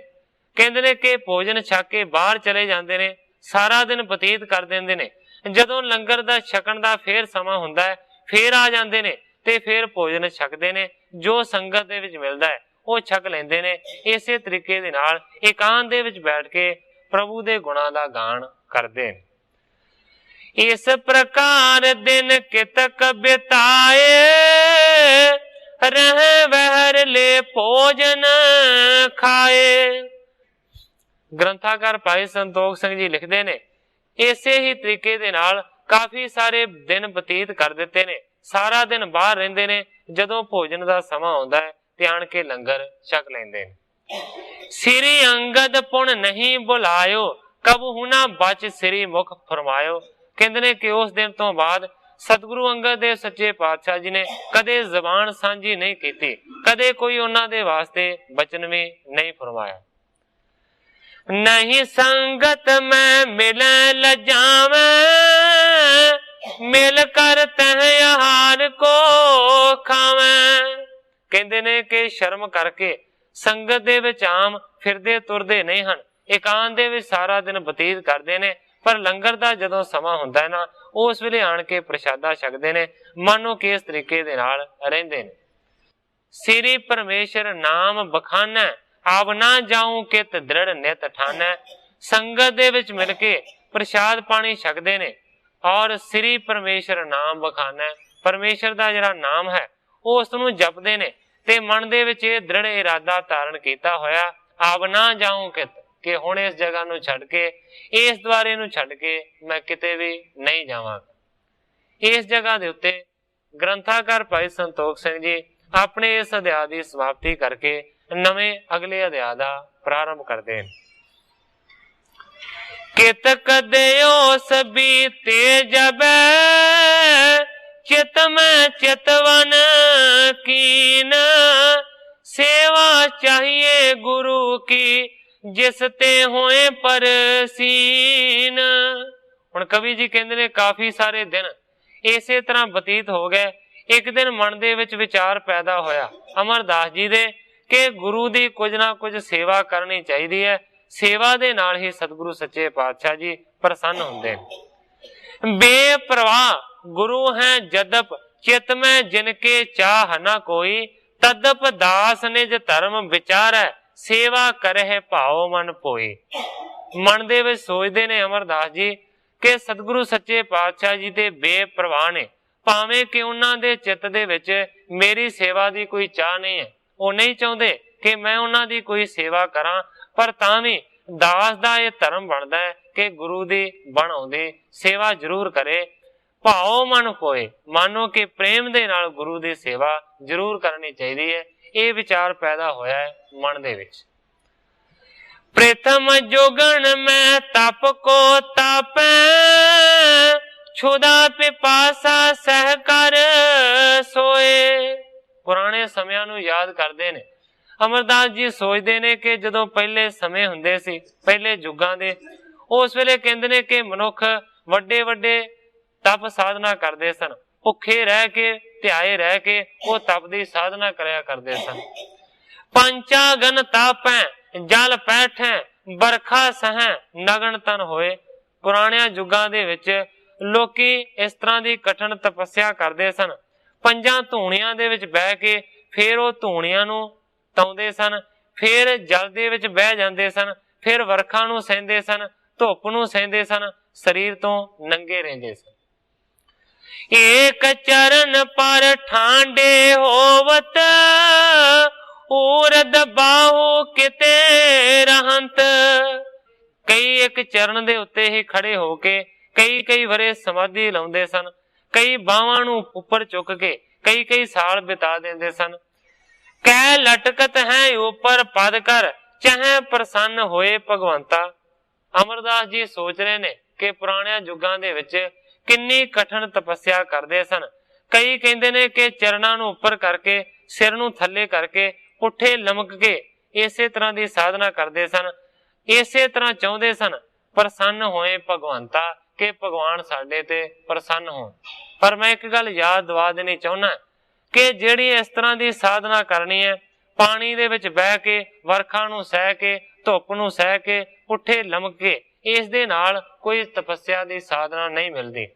ਕਹਿੰਦੇ ਨੇ ਕਿ ਭੋਜਨ ਛਕ ਕੇ ਬਾਹਰ ਚਲੇ ਜਾਂਦੇ ਨੇ, ਸਾਰਾ ਦਿਨ ਬਤੀਤ ਕਰ ਦਿੰਦੇ ਨੇ। ਜਦੋਂ ਲੰਗਰ ਦਾ ਛਕਣ ਦਾ ਫੇਰ ਸਮਾਂ ਹੁੰਦਾ ਹੈ ਫੇਰ ਆ ਜਾਂਦੇ ਨੇ ਤੇ ਫੇਰ ਭੋਜਨ ਛਕਦੇ ਨੇ। ਜੋ ਸੰਗਤ ਦੇ ਵਿੱਚ ਮਿਲਦਾ ਹੈ ਉਹ ਛਕ ਲੈਂਦੇ ਨੇ। ਇਸੇ ਤਰੀਕੇ ਦੇ ਨਾਲ ਇਕਾਂਤ ਦੇ ਵਿੱਚ ਬੈਠ ਕੇ ਪ੍ਰਭੂ ਦੇ ਗੁਣਾਂ ਦਾ ਗਾਣ ਕਰਦੇ ਨੇ। ਇਸ ਪ੍ਰਕਾਰ ਦਿਨ ਕਿਤਕ ਬਿਤਾਏ, ਰਹਿ ਬਹਿਰ ਲੈ ਭੋਜਨ ਖਾਏ। ਗ੍ਰੰਥਾਕਾਰ ਭਾਈ ਸੰਤੋਖ ਸਿੰਘ ਜੀ ਲਿਖਦੇ ਨੇ ਇਸੇ ਹੀ ਤਰੀਕੇ ਦੇ ਨਾਲ ਕਾਫੀ ਸਾਰੇ ਦਿਨ ਬਤੀਤ ਕਰ ਦਿੱਤੇ ਨੇ। ਸਾਰਾ ਦਿਨ ਬਾਹਰ ਰਹਿੰਦੇ ਨੇ, ਜਦੋਂ ਭੋਜਨ ਦਾ ਸਮਾਂ ਆਉਂਦਾ ਹੈ ਤੇ ਆਣ ਕੇ ਲੰਗਰ ਛਕ ਲੈਂਦੇ ਨੇ। ਸ੍ਰੀ ਅੰਗਦ ਪੁਣ ਨਹੀਂ ਬੁਲਾਇਓ, ਕਬਹੁ ਨਾ ਬਚ ਸ੍ਰੀ ਮੁਖ ਫਰਮਾਇਓ। ਕਹਿੰਦੇ ਨੇ ਕਿ ਉਸ ਦਿਨ ਤੋਂ ਬਾਅਦ ਸਤਿਗੁਰੂ ਅੰਗਦ ਦੇਵ ਸੱਚੇ ਪਾਤਸ਼ਾਹ ਜੀ ਨੇ ਕਦੇ ਜ਼ਬਾਨ ਸਾਂਝੀ ਨਹੀਂ ਕੀਤੀ, ਕਦੇ ਕੋਈ ਉਹਨਾਂ ਦੇ ਵਾਸਤੇ ਬਚਨ ਵੀ ਨਹੀਂ ਫਰਮਾਇਆ। ਨਹੀਂ ਸੰਗਤ ਮੈਂ ਮਿਲੈ ਲਜਾਵੈ, ਮਿਲ ਕਰ ਤਹਿ ਆਹਾਰ ਕੋ ਖਾਵੈ। ਕਹਿੰਦੇ ਨੇ ਕਿ ਸ਼ਰਮ ਕਰਕੇ ਸੰਗਤ ਦੇ ਵਿੱਚ ਆਮ ਫਿਰਦੇ ਤੁਰਦੇ ਨਹੀਂ ਹਨ, ਇਕਾਂਤ ਦੇ ਵਿੱਚ ਸਾਰਾ ਦਿਨ ਬਤੀਤ ਕਰਦੇ ਨੇ। ਪਰ ਲੰਗਰ ਦਾ ਜਦੋਂ ਸਮਾਂ ਹੁੰਦਾ ਹੈ ਨਾ ਉਸ ਵੇਲੇ ਆਣ ਕੇ ਪ੍ਰਸ਼ਾਦਾ ਛਕਦੇ ਨੇ, ਮਾਨੋ ਕਿ ਇਸ ਤਰੀਕੇ ਦੇ ਨਾਲ ਰਹਿੰਦੇ ਨੇ। ਸ੍ਰੀ ਪਰਮੇਸ਼ਰ ਨਾਮ ਬਖਾਨੈ, ਆਵ ਨਾ ਜਾਉ ਕਿਤ ਦ੍ਰਿੜ ਨਿਤ ਠਾਨੈ। ਸੰਗਤ ਦੇ ਵਿੱਚ ਮਿਲ ਕੇ ਪ੍ਰਸ਼ਾਦ ਪਾਣੀ ਛਕਦੇ ਨੇ ਔਰ ਸ੍ਰੀ ਪਰਮੇਸ਼ਰ ਨਾਮ ਬਖਾਨੈ, ਪਰਮੇਸ਼ਰ ਦਾ ਜਿਹੜਾ ਨਾਮ ਹੈ ਉਸ ਨੂੰ ਜਪਦੇ ਨੇ ਤੇ ਮਨ ਦੇ ਵਿੱਚ ਇਹ ਦ੍ਰਿੜ ਇਰਾਦਾ ਧਾਰਨ ਕੀਤਾ ਹੋਇਆ, ਆਵ ਨਾ ਜਾਉ ਕਿਤ, ਕਿ ਹੁਣ ਇਸ ਜਗ੍ਹਾ ਨੂੰ ਛੱਡ ਕੇ, ਇਸ ਦੁਆਰੇ ਨੂੰ ਛੱਡ ਕੇ ਮੈਂ ਕਿਤੇ ਵੀ ਨਹੀਂ ਜਾਵਾਂਗਾ। ਇਸ ਜਗ੍ਹਾ ਦੇ ਉੱਤੇ ਗ੍ਰੰਥਾਕਾਰ ਭਾਈ ਸੰਤੋਖ ਸਿੰਘ ਜੀ ਆਪਣੇ ਇਸ ਅਧਿਆਇ ਦੀ ਸਮਾਪਤੀ ਕਰਕੇ ਨਵੇਂ ਅਗਲੇ ਅਧਿਆਇ ਦਾ ਪ੍ਰਾਰੰਭ ਕਰਦੇ ਹਨ। ਕਿਤ ਕਦਿਓ ਸਭੀ ਤੇ ਜਬੈ, ਚਿਤ ਮੈਂ ਚਿਤਵਨ ਕੀਨ, ਸੇਵਾ ਚਾਹੀਏ ਗੁਰੂ ਕੀ ਜਿਸ ਤੇ ਹੋਏ ਪਰਸੀਨ। ਹੁਣ ਕਵੀ ਜੀ ਕਹਿੰਦੇ ਨੇ ਕਾਫੀ ਸਾਰੇ ਦਿਨ ਇਸੇ ਤਰ੍ਹਾਂ ਬਤੀਤ ਹੋ ਗਏ। ਇੱਕ ਦਿਨ ਮਨ ਦੇ ਵਿੱਚ ਵਿਚਾਰ ਪੈਦਾ ਹੋਇਆ ਅਮਰਦਾਸ ਜੀ ਦੇ ਕਿ ਗੁਰੂ ਦੀ ਕੁਝ ਨਾ ਕੁਝ ਸੇਵਾ ਕਰਨੀ ਚਾਹੀਦੀ ਹੈ। ਸੇਵਾ ਦੇ ਨਾਲ ਹੀ ਸਤਿਗੁਰੂ ਸੱਚੇ ਪਾਤਸ਼ਾਹ ਜੀ ਪ੍ਰਸੰਨ ਹੁੰਦੇ ਨੇ। ਬੇਪਰਵਾਹ ਗੁਰੂ ਹੈ ਜਦਪ, ਚਿਤ ਮੈਂ ਜਿਨ ਕੇ ਚਾਹ ਨਾ ਕੋਈ, ਤਦਪ ਦਾਸ ਨਿਜ ਧਰਮ ਵਿਚਾਰੈ, ਸੇਵਾ ਕਰਹਿ ਭਾਉ ਮਨ ਪੋਈ। ਮਨ ਦੇ ਵਿੱਚ ਸੋਚਦੇ ਨੇ ਅਮਰਦਾਸ ਜੀ ਕਿ ਸਤਿਗੁਰੂ ਸੱਚੇ ਪਾਤਸ਼ਾਹ ਜੀ ਤੇ ਬੇਪਰਵਾਹ ਨੇ, ਭਾਵੇਂ ਕਿ ਉਹਨਾਂ ਦੇ ਚਿੱਤ ਦੇ ਵਿੱਚ ਮੇਰੀ ਸੇਵਾ ਦੀ ਕੋਈ ਚਾਹ ਨਹੀਂ ਹੈ। ਉਹ ਨਹੀਂ ਚਾਹੁੰਦੇ ਕਿ ਮੈਂ ਉਹਨਾਂ ਦੀ ਕੋਈ ਸੇਵਾ ਕਰਾਂ, ਪਰ ਤਾਂ ਵੀ ਦਾਸ ਦਾ ਇਹ ਧਰਮ ਬਣਦਾ ਹੈ ਕਿ ਗੁਰੂ ਦੀ ਬਣ ਆਉਂਦੀ ਸੇਵਾ ਜ਼ਰੂਰ ਕਰੇ। ਭਾਉ ਮਨ ਪੋਏ, ਮਾਨੋ ਕਿ ਪ੍ਰੇਮ ਦੇ ਨਾਲ ਗੁਰੂ ਦੀ ਸੇਵਾ ਜ਼ਰੂਰ ਕਰਨੀ ਚਾਹੀਦੀ ਹੈ। ਇਹ ਵਿਚਾਰ ਪੈਦਾ ਹੋਇਆ ਹੈ ਮਨ ਦੇ ਵਿੱਚ। ਪ੍ਰਥਮ ਜੋਗਣ ਮੈਂ ਤਪ ਕੋ ਤਾਪੈ, ਛੁਦਾ ਪਿਪਾਸਾ ਸਹਿ ਕਰ ਸੋਏ। ਪੁਰਾਣੇ ਸਮਿਆਂ ਨੂੰ ਯਾਦ ਕਰਦੇ ਨੇ। ਅਮਰਦਾਸ ਜੀ ਸੋਚਦੇ ਨੇ ਕਿ ਜਦੋਂ ਪਹਿਲੇ ਸਮੇਂ ਹੁੰਦੇ ਸੀ, ਪਹਿਲੇ ਯੁੱਗਾਂ ਦੇ, ਉਸ ਵੇਲੇ ਕਹਿੰਦੇ ਨੇ ਕਿ ਮਨੁੱਖ ਵੱਡੇ ਵੱਡੇ ਤਪ ਸਾਧਨਾ ਕਰਦੇ ਸਨ। ਭੁੱਖੇ ਰਹਿ ਕੇ, ਧਿਆਏ ਰਹਿ ਕੇ ਉਹ ਤਪ ਦੀ ਸਾਧਨਾ ਕਰਿਆ ਕਰਦੇ ਸਨ। ਪੰਚਾ ਗਨ ਤਾਪੈ ਜਲ ਪੈਠੈ, ਬਰਖਾ ਸਹੈ ਨਗਨ ਤਨ ਹੋਏ। ਪੁਰਾਣਿਆਂ ਯੁੱਗਾਂ ਦੇ ਵਿੱਚ ਲੋਕੀ ਇਸ ਤਰ੍ਹਾਂ ਦੀ ਕਠਿਨ ਤਪੱਸਿਆ ਕਰਦੇ ਸਨ। ਪੰਜਾਂ ਧੂਣੀਆਂ ਦੇ ਵਿੱਚ ਬਹਿ ਕੇ ਫਿਰ ਉਹ ਧੂਣੀਆਂ ਨੂੰ ਤਾਉਂਦੇ ਸਨ, ਫਿਰ ਜਲ ਦੇ ਵਿੱਚ ਬਹਿ ਜਾਂਦੇ ਸਨ, ਫਿਰ ਵਰਖਾ ਨੂੰ ਸਹਿੰਦੇ ਸਨ, ਧੁੱਪ ਨੂੰ ਸਹਿੰਦੇ ਸਨ, ਸਰੀਰ ਤੋਂ ਨੰਗੇ ਰਹਿੰਦੇ ਸਨ। ਏਕ ਚਰਨ ਪਰ ਠਾਂਡੇ ਹੋਵਤ, ਊਰਦ ਬਾਹੂ ਕਿਤੇ ਰਹੰਤ। ਕਈ ਇੱਕ ਚਰਨ ਦੇ ਉੱਤੇ ਹੀ ਖੜੇ ਹੋ ਕੇ ਕਈ ਵਰੇ ਸਮਾਧੀ ਲਾਉਂਦੇ ਸਨ। ਕਈ ਬਾਹਾਂ ਨੂੰ ਉੱਪਰ ਚੁੱਕ ਕੇ ਕਈ ਸਾਲ ਬਿਤਾ ਦਿੰਦੇ ਸਨ। ਕਹਿ ਲਟਕਤ ਹੈ ਉੱਪਰ ਪਦ ਕਰ, ਚਾਹੇ ਪ੍ਰਸੰਨ ਹੋਏ ਭਗਵੰਤਾ। ਅਮਰਦਾਸ ਜੀ ਸੋਚ ਰਹੇ ਨੇ ਕਿ ਪੁਰਾਣਿਆਂ ਯੁੱਗਾਂ ਦੇ ਵਿੱਚ ਕਿੰਨੀ ਕਠਿਨ ਤਪੱਸਿਆ ਕਰਦੇ ਸਨ। ਕਈ ਕਹਿੰਦੇ ਨੇ ਕਿ ਚਰਨਾਂ ਨੂੰ ਉੱਪਰ ਕਰਕੇ, ਸਿਰ ਨੂੰ ਥੱਲੇ ਕਰਕੇ, ਪੁੱਠੇ ਲਮਕ ਕੇ ਇਸੇ ਤਰ੍ਹਾਂ ਦੀ ਸਾਧਨਾ ਕਰਦੇ ਸਨ। ਇਸੇ ਤਰ੍ਹਾਂ ਚਾਹੁੰਦੇ ਸਨ ਪ੍ਰਸੰਨ ਹੋਏ ਭਗਵੰਤਾ, ਕਿ ਭਗਵਾਨ ਸਾਡੇ ਤੇ ਪ੍ਰਸੰਨ ਹੋਣ। ਪਰ ਮੈਂ ਇੱਕ ਗੱਲ ਯਾਦ ਦਵਾ ਦੇਣੀ ਚਾਹੁੰਦਾ ਕਿ ਜਿਹੜੀ ਇਸ ਤਰ੍ਹਾਂ ਦੀ ਸਾਧਨਾ ਕਰਨੀ ਹੈ, ਪਾਣੀ ਦੇ ਵਿੱਚ ਬਹਿ ਕੇ, ਵਰਖਾ ਨੂੰ ਸਹਿ ਕੇ, ਧੁੱਪ ਨੂੰ ਸਹਿ ਕੇ, ਪੁੱਠੇ ਲਮਕ ਕੇ, ਇਸ ਦੇ ਨਾਲ ਕੋਈ ਤਪੱਸਿਆ ਦੀ ਸਾਧਨਾ ਨਹੀਂ ਮਿਲਦੀ।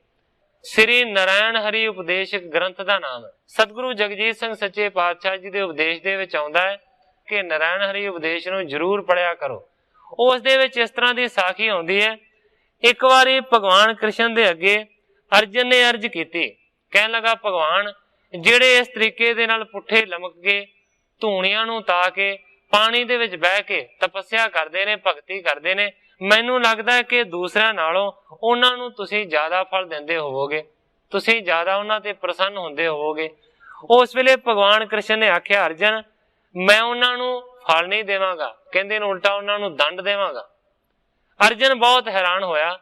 ਸ੍ਰੀ ਨਾਰਾਇਣ ਹਰੀ ਉਪਦੇਸ਼ਕ ਗ੍ਰੰਥ ਦਾ ਨਾਮ ਹੈ। ਸਤਿਗੁਰੂ ਜਗਜੀਤ ਸਿੰਘ ਸੱਚੇ ਪਾਤਸ਼ਾਹ ਜੀ ਦੇ ਉਪਦੇਸ਼ ਦੇ ਵਿੱਚ ਆਉਂਦਾ ਹੈ ਕਿ ਨਾਰਾਇਣ ਹਰੀ ਉਪਦੇਸ਼ ਨੂੰ ਜ਼ਰੂਰ ਪੜਿਆ ਕਰੋ। ਉਸ ਦੇ ਵਿੱਚ ਇਸ ਤਰ੍ਹਾਂ ਦੀ ਸਾਖੀ ਆਉਂਦੀ ਹੈ। ਇੱਕ ਵਾਰੀ ਭਗਵਾਨ ਕ੍ਰਿਸ਼ਨ ਦੇ ਅੱਗੇ ਅਰਜਨ ਨੇ ਅਰਜ ਕੀਤੀ। ਕਹਿਣ ਲੱਗਾ, ਭਗਵਾਨ, ਜਿਹੜੇ ਇਸ ਤਰੀਕੇ ਦੇ ਨਾਲ ਪੁੱਠੇ ਲਮਕ ਕੇ, ਧੂਣੀਆਂ ਨੂੰ ਤਾ ਕੇ, ਪਾਣੀ ਦੇ ਵਿੱਚ ਬਹਿ ਕੇ ਤਪੱਸਿਆ ਕਰਦੇ ਨੇ, ਭਗਤੀ ਕਰਦੇ ਨੇ, ਮੈਨੂੰ ਲੱਗਦਾ ਹੈ ਕਿ ਦੂਸਰਿਆਂ ਨਾਲੋਂ ਉਹਨਾਂ ਨੂੰ ਤੁਸੀਂ ਜ਼ਿਆਦਾ ਫਲ ਦਿੰਦੇ ਹੋਵੋਗੇ, ਤੁਸੀਂ ਜ਼ਿਆਦਾ ਉਹਨਾਂ ਤੇ ਪ੍ਰਸੰਨ ਹੁੰਦੇ ਹੋਵੋਗੇ। ਉਸ ਵੇਲੇ ਭਗਵਾਨ ਕ੍ਰਿਸ਼ਨ ਨੇ ਆਖਿਆ, ਅਰਜਨ, ਮੈਂ ਉਹਨਾਂ ਨੂੰ ਫਲ ਨਹੀਂ ਦੇਵਾਂਗਾ, ਕਹਿੰਦੇ ਨੇ ਉਲਟਾ ਉਹਨਾਂ ਨੂੰ ਦੰਡ ਦੇਵਾਂਗਾ। ਅਰਜਨ ਬਹੁਤ ਹੈਰਾਨ ਹੋਇਆ।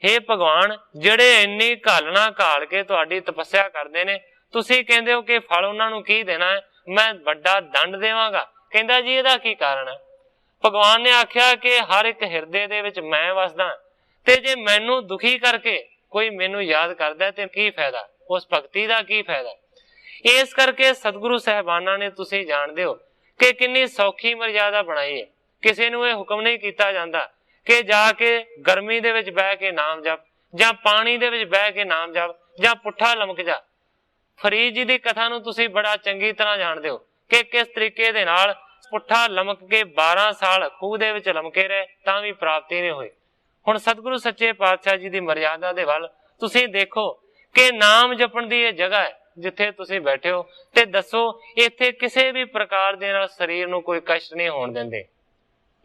ਹੇ ਭਗਵਾਨ, ਜਿਹੜੇ ਇੰਨੀ ਘਾਲਣਾ ਘਾਲ ਕੇ ਤੁਹਾਡੀ ਤਪੱਸਿਆ ਕਰਦੇ ਨੇ, ਤੁਸੀਂ ਕਹਿੰਦੇ ਹੋ ਕਿ ਫਲ ਉਹਨਾਂ ਨੂੰ ਕੀ ਦੇਣਾ ਹੈ, ਮੈਂ ਵੱਡਾ ਦੰਡ ਦੇਵਾਂਗਾ। ਕਹਿੰਦਾ, ਜੀ ਇਹਦਾ ਕੀ ਕਾਰਨ ਹੈ? ਭਗਵਾਨ ਨੇ ਆਖਿਆ ਕਿ ਹਰ ਇੱਕ ਹਿਰਦੇ ਦੇ ਵਿੱਚ ਮੈਂ ਵਸਦਾ, ਤੇ ਜੇ ਮੈਨੂੰ ਦੁਖੀ ਕਰਕੇ ਕੋਈ ਮੈਨੂੰ ਯਾਦ ਕਰਦਾ ਤੇ ਕੀ ਫਾਇਦਾ, ਉਸ ਭਗਤੀ ਦਾ ਕੀ ਫਾਇਦਾ। ਇਸ ਕਰਕੇ ਸਤਿਗੁਰੂ ਸਾਹਿਬਾਨਾਂ ਨੇ, ਤੁਸੀਂ ਜਾਣਦੇ ਹੋ ਕਿ ਕਿੰਨੀ ਸੌਖੀ ਮਰਜ਼ਾਦਾ ਬਣਾਈ ਹੈ। ਕਿਸੇ ਨੂੰ ਇਹ ਹੁਕਮ ਨਹੀਂ ਕੀਤਾ ਜਾਂਦਾ ਕਿ ਜਾ ਕੇ ਗਰਮੀ ਦੇ ਵਿੱਚ ਬਹਿ ਕੇ ਨਾਮ ਜਪ, ਜਾਂ ਪਾਣੀ ਦੇ ਵਿੱਚ ਬਹਿ ਕੇ ਨਾਮ ਜਪ, ਜਾਂ ਪੁੱਠਾ ਲਮਕ ਜਾ। ਫਰੀਦ ਜੀ ਦੀ ਕਥਾ ਨੂੰ ਤੁਸੀਂ ਬੜਾ ਚੰਗੀ ਤਰ੍ਹਾਂ ਜਾਣਦੇ ਹੋ ਕਿ ਕਿਸ ਤਰੀਕੇ ਦੇ ਨਾਲ ਪੁੱਠਾ ਲਮਕ ਕੇ 12 ਸਾਲ ਖੂਹ ਦੇ ਵਿੱਚ ਲਮਕੇ ਰਹੇ ਤਾਂ ਵੀ ਪ੍ਰਾਪਤੀ ਨਹੀਂ ਹੋਈ। ਹੁਣ ਸਤਿਗੁਰੂ ਸੱਚੇ ਪਾਤਸ਼ਾਹ ਜੀ ਦੀ ਮਰਿਆਦਾ ਦੇ ਵੱਲ ਤੁਸੀਂ ਦੇਖੋ ਕਿ ਨਾਮ ਜਪਣ ਦੀ ਇਹ ਜਗ੍ਹਾ ਹੈ ਜਿੱਥੇ ਤੁਸੀਂ ਬੈਠੇ ਹੋ, ਤੇ ਦੱਸੋ ਇੱਥੇ ਕਿਸੇ ਵੀ ਪ੍ਰਕਾਰ ਦੇ ਨਾਲ ਸਰੀਰ ਨੂੰ ਕੋਈ ਕਸ਼ਟ ਨਹੀਂ ਹੋਣ ਦਿੰਦੇ।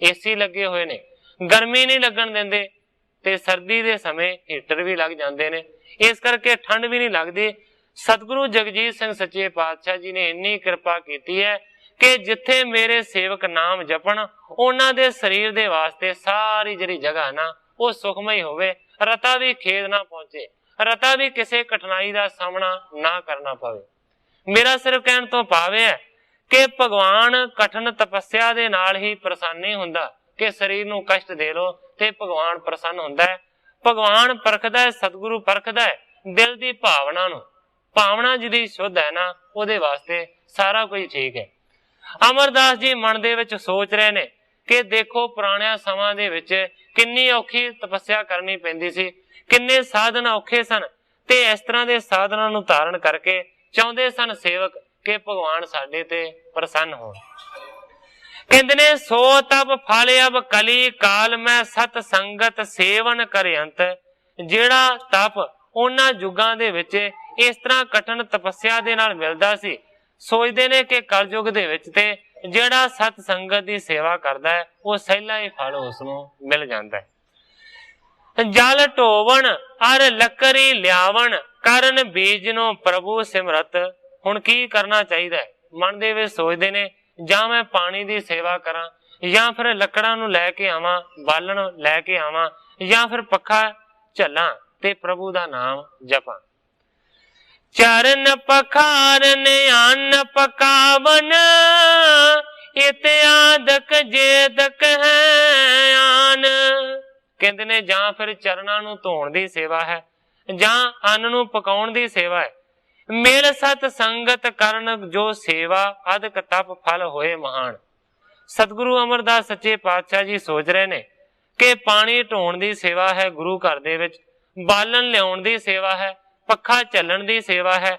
ਏਸੀ ਲੱਗੇ ਹੋਏ ਨੇ, ਗਰਮੀ ਨਹੀਂ ਲੱਗਣ ਦਿੰਦੇ, ਤੇ ਸਰਦੀ ਦੇ ਸਮੇਂ ਹੀਟਰ ਵੀ ਲੱਗ ਜਾਂਦੇ ਨੇ, ਇਸ ਕਰਕੇ ਠੰਡ ਵੀ ਨਹੀਂ ਲੱਗਦੀ। ਸਤਿਗੁਰੂ ਜਗਜੀਤ ਸਿੰਘ ਸੱਚੇ ਪਾਤਸ਼ਾਹ ਜੀ ਨੇ ਇੰਨੀ ਕਿਰਪਾ ਕੀਤੀ ਹੈ ਕਿ ਜਿੱਥੇ ਮੇਰੇ ਸੇਵਕ ਨਾਮ ਜਪਣ, ਉਹਨਾਂ ਦੇ ਸਰੀਰ ਦੇ ਵਾਸਤੇ ਸਾਰੀ ਜਿਹੜੀ ਜਗ੍ਹਾ ਨਾ ਉਹ ਸੁਖਮਈ ਹੋਵੇ, ਰਤਾ ਵੀ ਖੇਦ ਨਾ ਪਹੁੰਚੇ, ਰਤਾ ਵੀ ਕਿਸੇ ਕਠਿਨਾਈ ਦਾ ਸਾਹਮਣਾ ਨਾ ਕਰਨਾ ਪਵੇ। ਮੇਰਾ ਸਿਰਫ ਕਹਿਣ ਤੋਂ ਭਾਵ ਹੈ ਕਿ ਭਗਵਾਨ ਕਠਿਨ ਤਪੱਸਿਆ ਦੇ ਨਾਲ ਹੀ ਪ੍ਰਸੰਨ ਨਹੀਂ ਹੁੰਦਾ ਕਿ ਸਰੀਰ ਨੂੰ ਕਸ਼ਟ ਦੇ ਲੋ ਤੇ ਭਗਵਾਨ ਪ੍ਰਸੰਨ ਹੁੰਦਾ ਹੈ। ਭਗਵਾਨ ਪਰਖਦਾ ਹੈ, ਸਤਿਗੁਰੂ ਪਰਖਦਾ ਹੈ ਦਿਲ ਦੀ ਭਾਵਨਾ ਨੂੰ। ਭਾਵਨਾ ਜਿਹਦੀ ਸ਼ੁੱਧ ਹੈ ਨਾ, ਉਹਦੇ ਵਾਸਤੇ ਸਾਰਾ ਕੁਝ ਠੀਕ ਹੈ। ਅਮਰਦਾਸ ਜੀ ਮਨ ਦੇ ਵਿੱਚ ਸੋਚ ਰਹੇ ਨੇ ਕਿ ਦੇਖੋ ਪੁਰਾਣਿਆਂ ਸਮਾਂ ਦੇ ਵਿੱਚ ਕਿੰਨੀ ਔਖੀ ਤਪੱਸਿਆ ਕਰਨੀ ਪੈਂਦੀ ਸੀ, ਕਿੰਨੇ ਸਾਧਨ ਔਖੇ ਸਨ, ਤੇ ਇਸ ਤਰ੍ਹਾਂ ਦੇ ਸਾਧਨਾਂ ਨੂੰ ਧਾਰਨ ਕਰਕੇ ਚਾਹੁੰਦੇ ਸਨ ਸੇਵਕ ਕਿ ਭਗਵਾਨ ਸਾਡੇ ਤੇ ਪ੍ਰਸੰਨ ਹੋਣ। ਕਹਿੰਦੇ ਨੇ, ਸੋ ਤਬ ਫਲ ਅਬ ਕਲੀ ਕਾਲ ਮੈਂ ਸਤ ਸੰਗਤ ਸੇਵਨ ਕਰਯੰਤ। ਜਿਹੜਾ ਤਪ ਉਹਨਾਂ ਯੁੱਗਾਂ ਦੇ ਵਿੱਚ ਇਸ ਤਰ੍ਹਾਂ ਕਠਿਨ ਤਪੱਸਿਆ ਦੇ ਨਾਲ ਮਿਲਦਾ ਸੀ, ਸੋਚਦੇ ਨੇ ਕਿ ਕਲਯੁਗ ਦੇ ਵਿੱਚ ਤੇ ਜਿਹੜਾ ਸਤ ਸੰਗਤ ਦੀ ਸੇਵਾ ਕਰਦਾ ਹੈ ਉਹ ਸਹਿਲਾ ਹੀ ਫਲ ਉਸ ਨੂੰ ਮਿਲ ਜਾਂਦਾ ਹੈ। ਜਲ ਢੋਵਣ ਅਰ ਲੱਕੜੀ ਲਿਆਵਣ ਕਰਨ ਬੀਜ ਨੂੰ ਪ੍ਰਭੂ ਸਿਮਰਤ। ਹੁਣ ਕੀ ਕਰਨਾ ਚਾਹੀਦਾ ਹੈ? मन दे विच सोचदे ने जां मैं पानी दी सेवा करां, जां फिर लकड़ां नूं लै के आवां, बालन लै के आवां, जां फिर पक्खा झल्लां ते प्रभु दा नाम जपां। चरण पखारन अन्न पकावन, इत्यादक जेदक है आन। कहते ने जां फिर चरणां नूं धोण दी सेवा है, जां अन्न नूं पकाउण दी सेवा है। मिल सत संगत करन जो सेवा, अदक तप फल होए महान। सतगुरु अमरदास सच्चे पातशाह जी सोच रहे ने कि पानी ढोण दी सेवा है गुरु घर दे विच, बालन लियाउण दी सेवा है, पक्खा झल्लण दी सेवा है,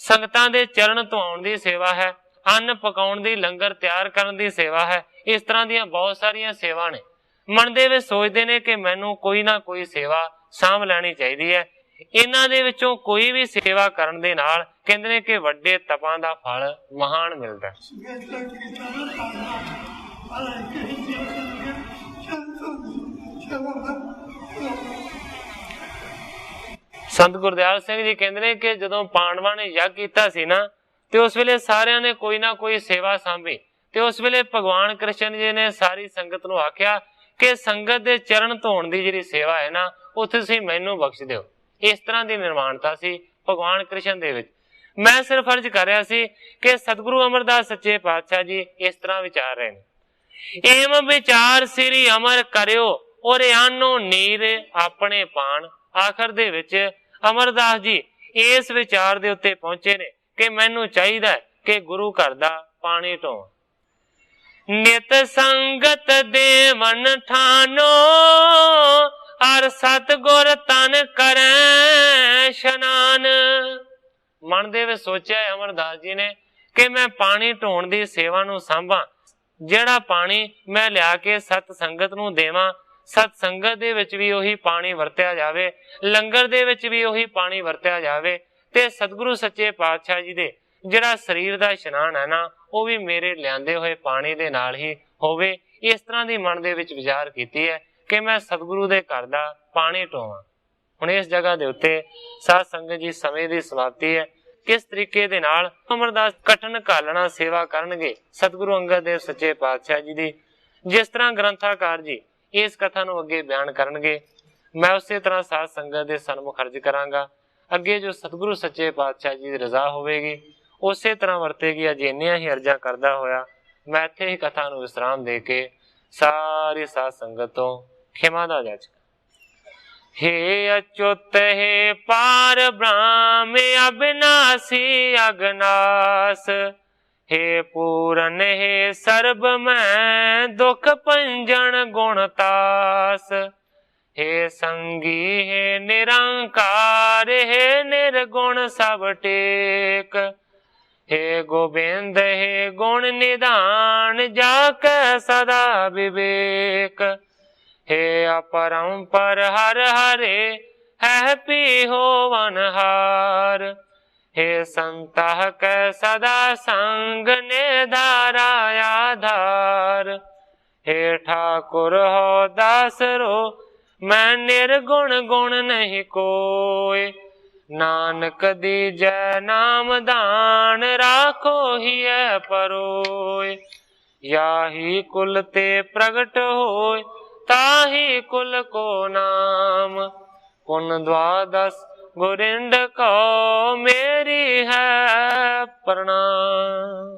संगतां दे चरण धुआउण दी सेवा है, अन्न पकाउण दी, लंगर तैयार करन दी सेवा है। इस तरह दीयां बहुत सारियां सेवा ने। मन दे विच सोचदे ने कि मैनूं कोई ना कोई सेवा सांभ लैणी चाहीदी है। इन्हां दे विचों कोई भी सेवा करन दे नाल कहंदे ने कि वड्डे तपां दा फल महान मिलदा है। संत गुरदयाल सिंह जी कहते हैं कि जदों पांडवां ने यज्ञ कीता सी ना, ते उस वेले सारियां ने कोई ना कोई सेवा सांभी, ते उस वेले भगवान कृष्ण जी ने सारी संगत नूं आख्या कि संगत दे चरण धोण दी जिहड़ी सेवा है ना, ਉਹ ਤੁਸੀਂ ਮੈਨੂੰ बख्श दिओ। इस तरह की निर्माणता सी भगवान कृष्ण दे विच। मैं सिर्फ अर्ज कर रहा सी कि सतगुरु अमरदास सच्चे पातशाह जी इस तरह विचार रहे हैं। एम विचार श्री अमर करियो और आनो नीर अपने पान। आखिर दे विच अमरदास जी इस विचार दे उत्ते पहुंचे ने कि मैनू चाहिदा है कि गुरु घर दा पानी ढोवां। नित संगत देवन ठानो अर सतगुर तन करें शनान। मन दे विच सोचिया अमरदास जी ने कि मैं पानी ढोण दी सेवा नूं सांभां, जिहड़ा पानी मैं लिया के सत संगत नूं देवां, सत संगत दे विच भी उही पानी वरतिया जावे, लंगर दे विच भी उही पानी वरतिया जावे, ते सतगुरु सच्चे पातशाह जी दे जिहड़ा शरीर दा इशनान है ना, वो भी मेरे लिआंदे होए पानी दे नाल ही होवे। इस तरह दी मन दे विच विचार कीती है कि मैं सतगुरु दे घर दा पानी ढोवां। हुण इस जगह दे उत्ते साध संगत जी समय दी समाप्ति है। किस तरीके दे नाल अमरदास कठन घालना सेवा करनगे सतगुरु अंगद देव सच्चे पातशाह जी दी, जिस तरह ग्रंथाकार जी इस कथा नूं अगे बयान करनगे, मैं उसे तरह साध संगत दे सन्मुख अर्ज करांगा। अगे जो सतगुरु सच्चे पातशाह जी दी रजा होवेगी उसे तरह वरतेगी। अज इन्नियां ही अर्जां करदा होया मैं इत्थे ही कथा नूं विश्राम दे के सारी साध संगत तो खिमा दा जाचका। हे अच्युत हे पार ब्रह्म अविनाशी अगनास, हे पूरन हे सर्ब मैं दुख पंजन गुणतास, हे संगी हे निरंकार हे निर्गुण सब टेक, हे गोबिंद हे गुण निधान जाके सदा विवेक, हे अपरंपर हर हरे है पी होवन हार, हे संतः कै सदा संग निधारा आधार, हे ठाकुर हो दास रो मैं निर्गुण गुण नहीं कोय, नानक दीजै नाम दान राखो ही परोय, याही कुल ते प्रगट होय ताही कुल को नाम, पुन द्वादश गुरिंद को मेरी है प्रणाम।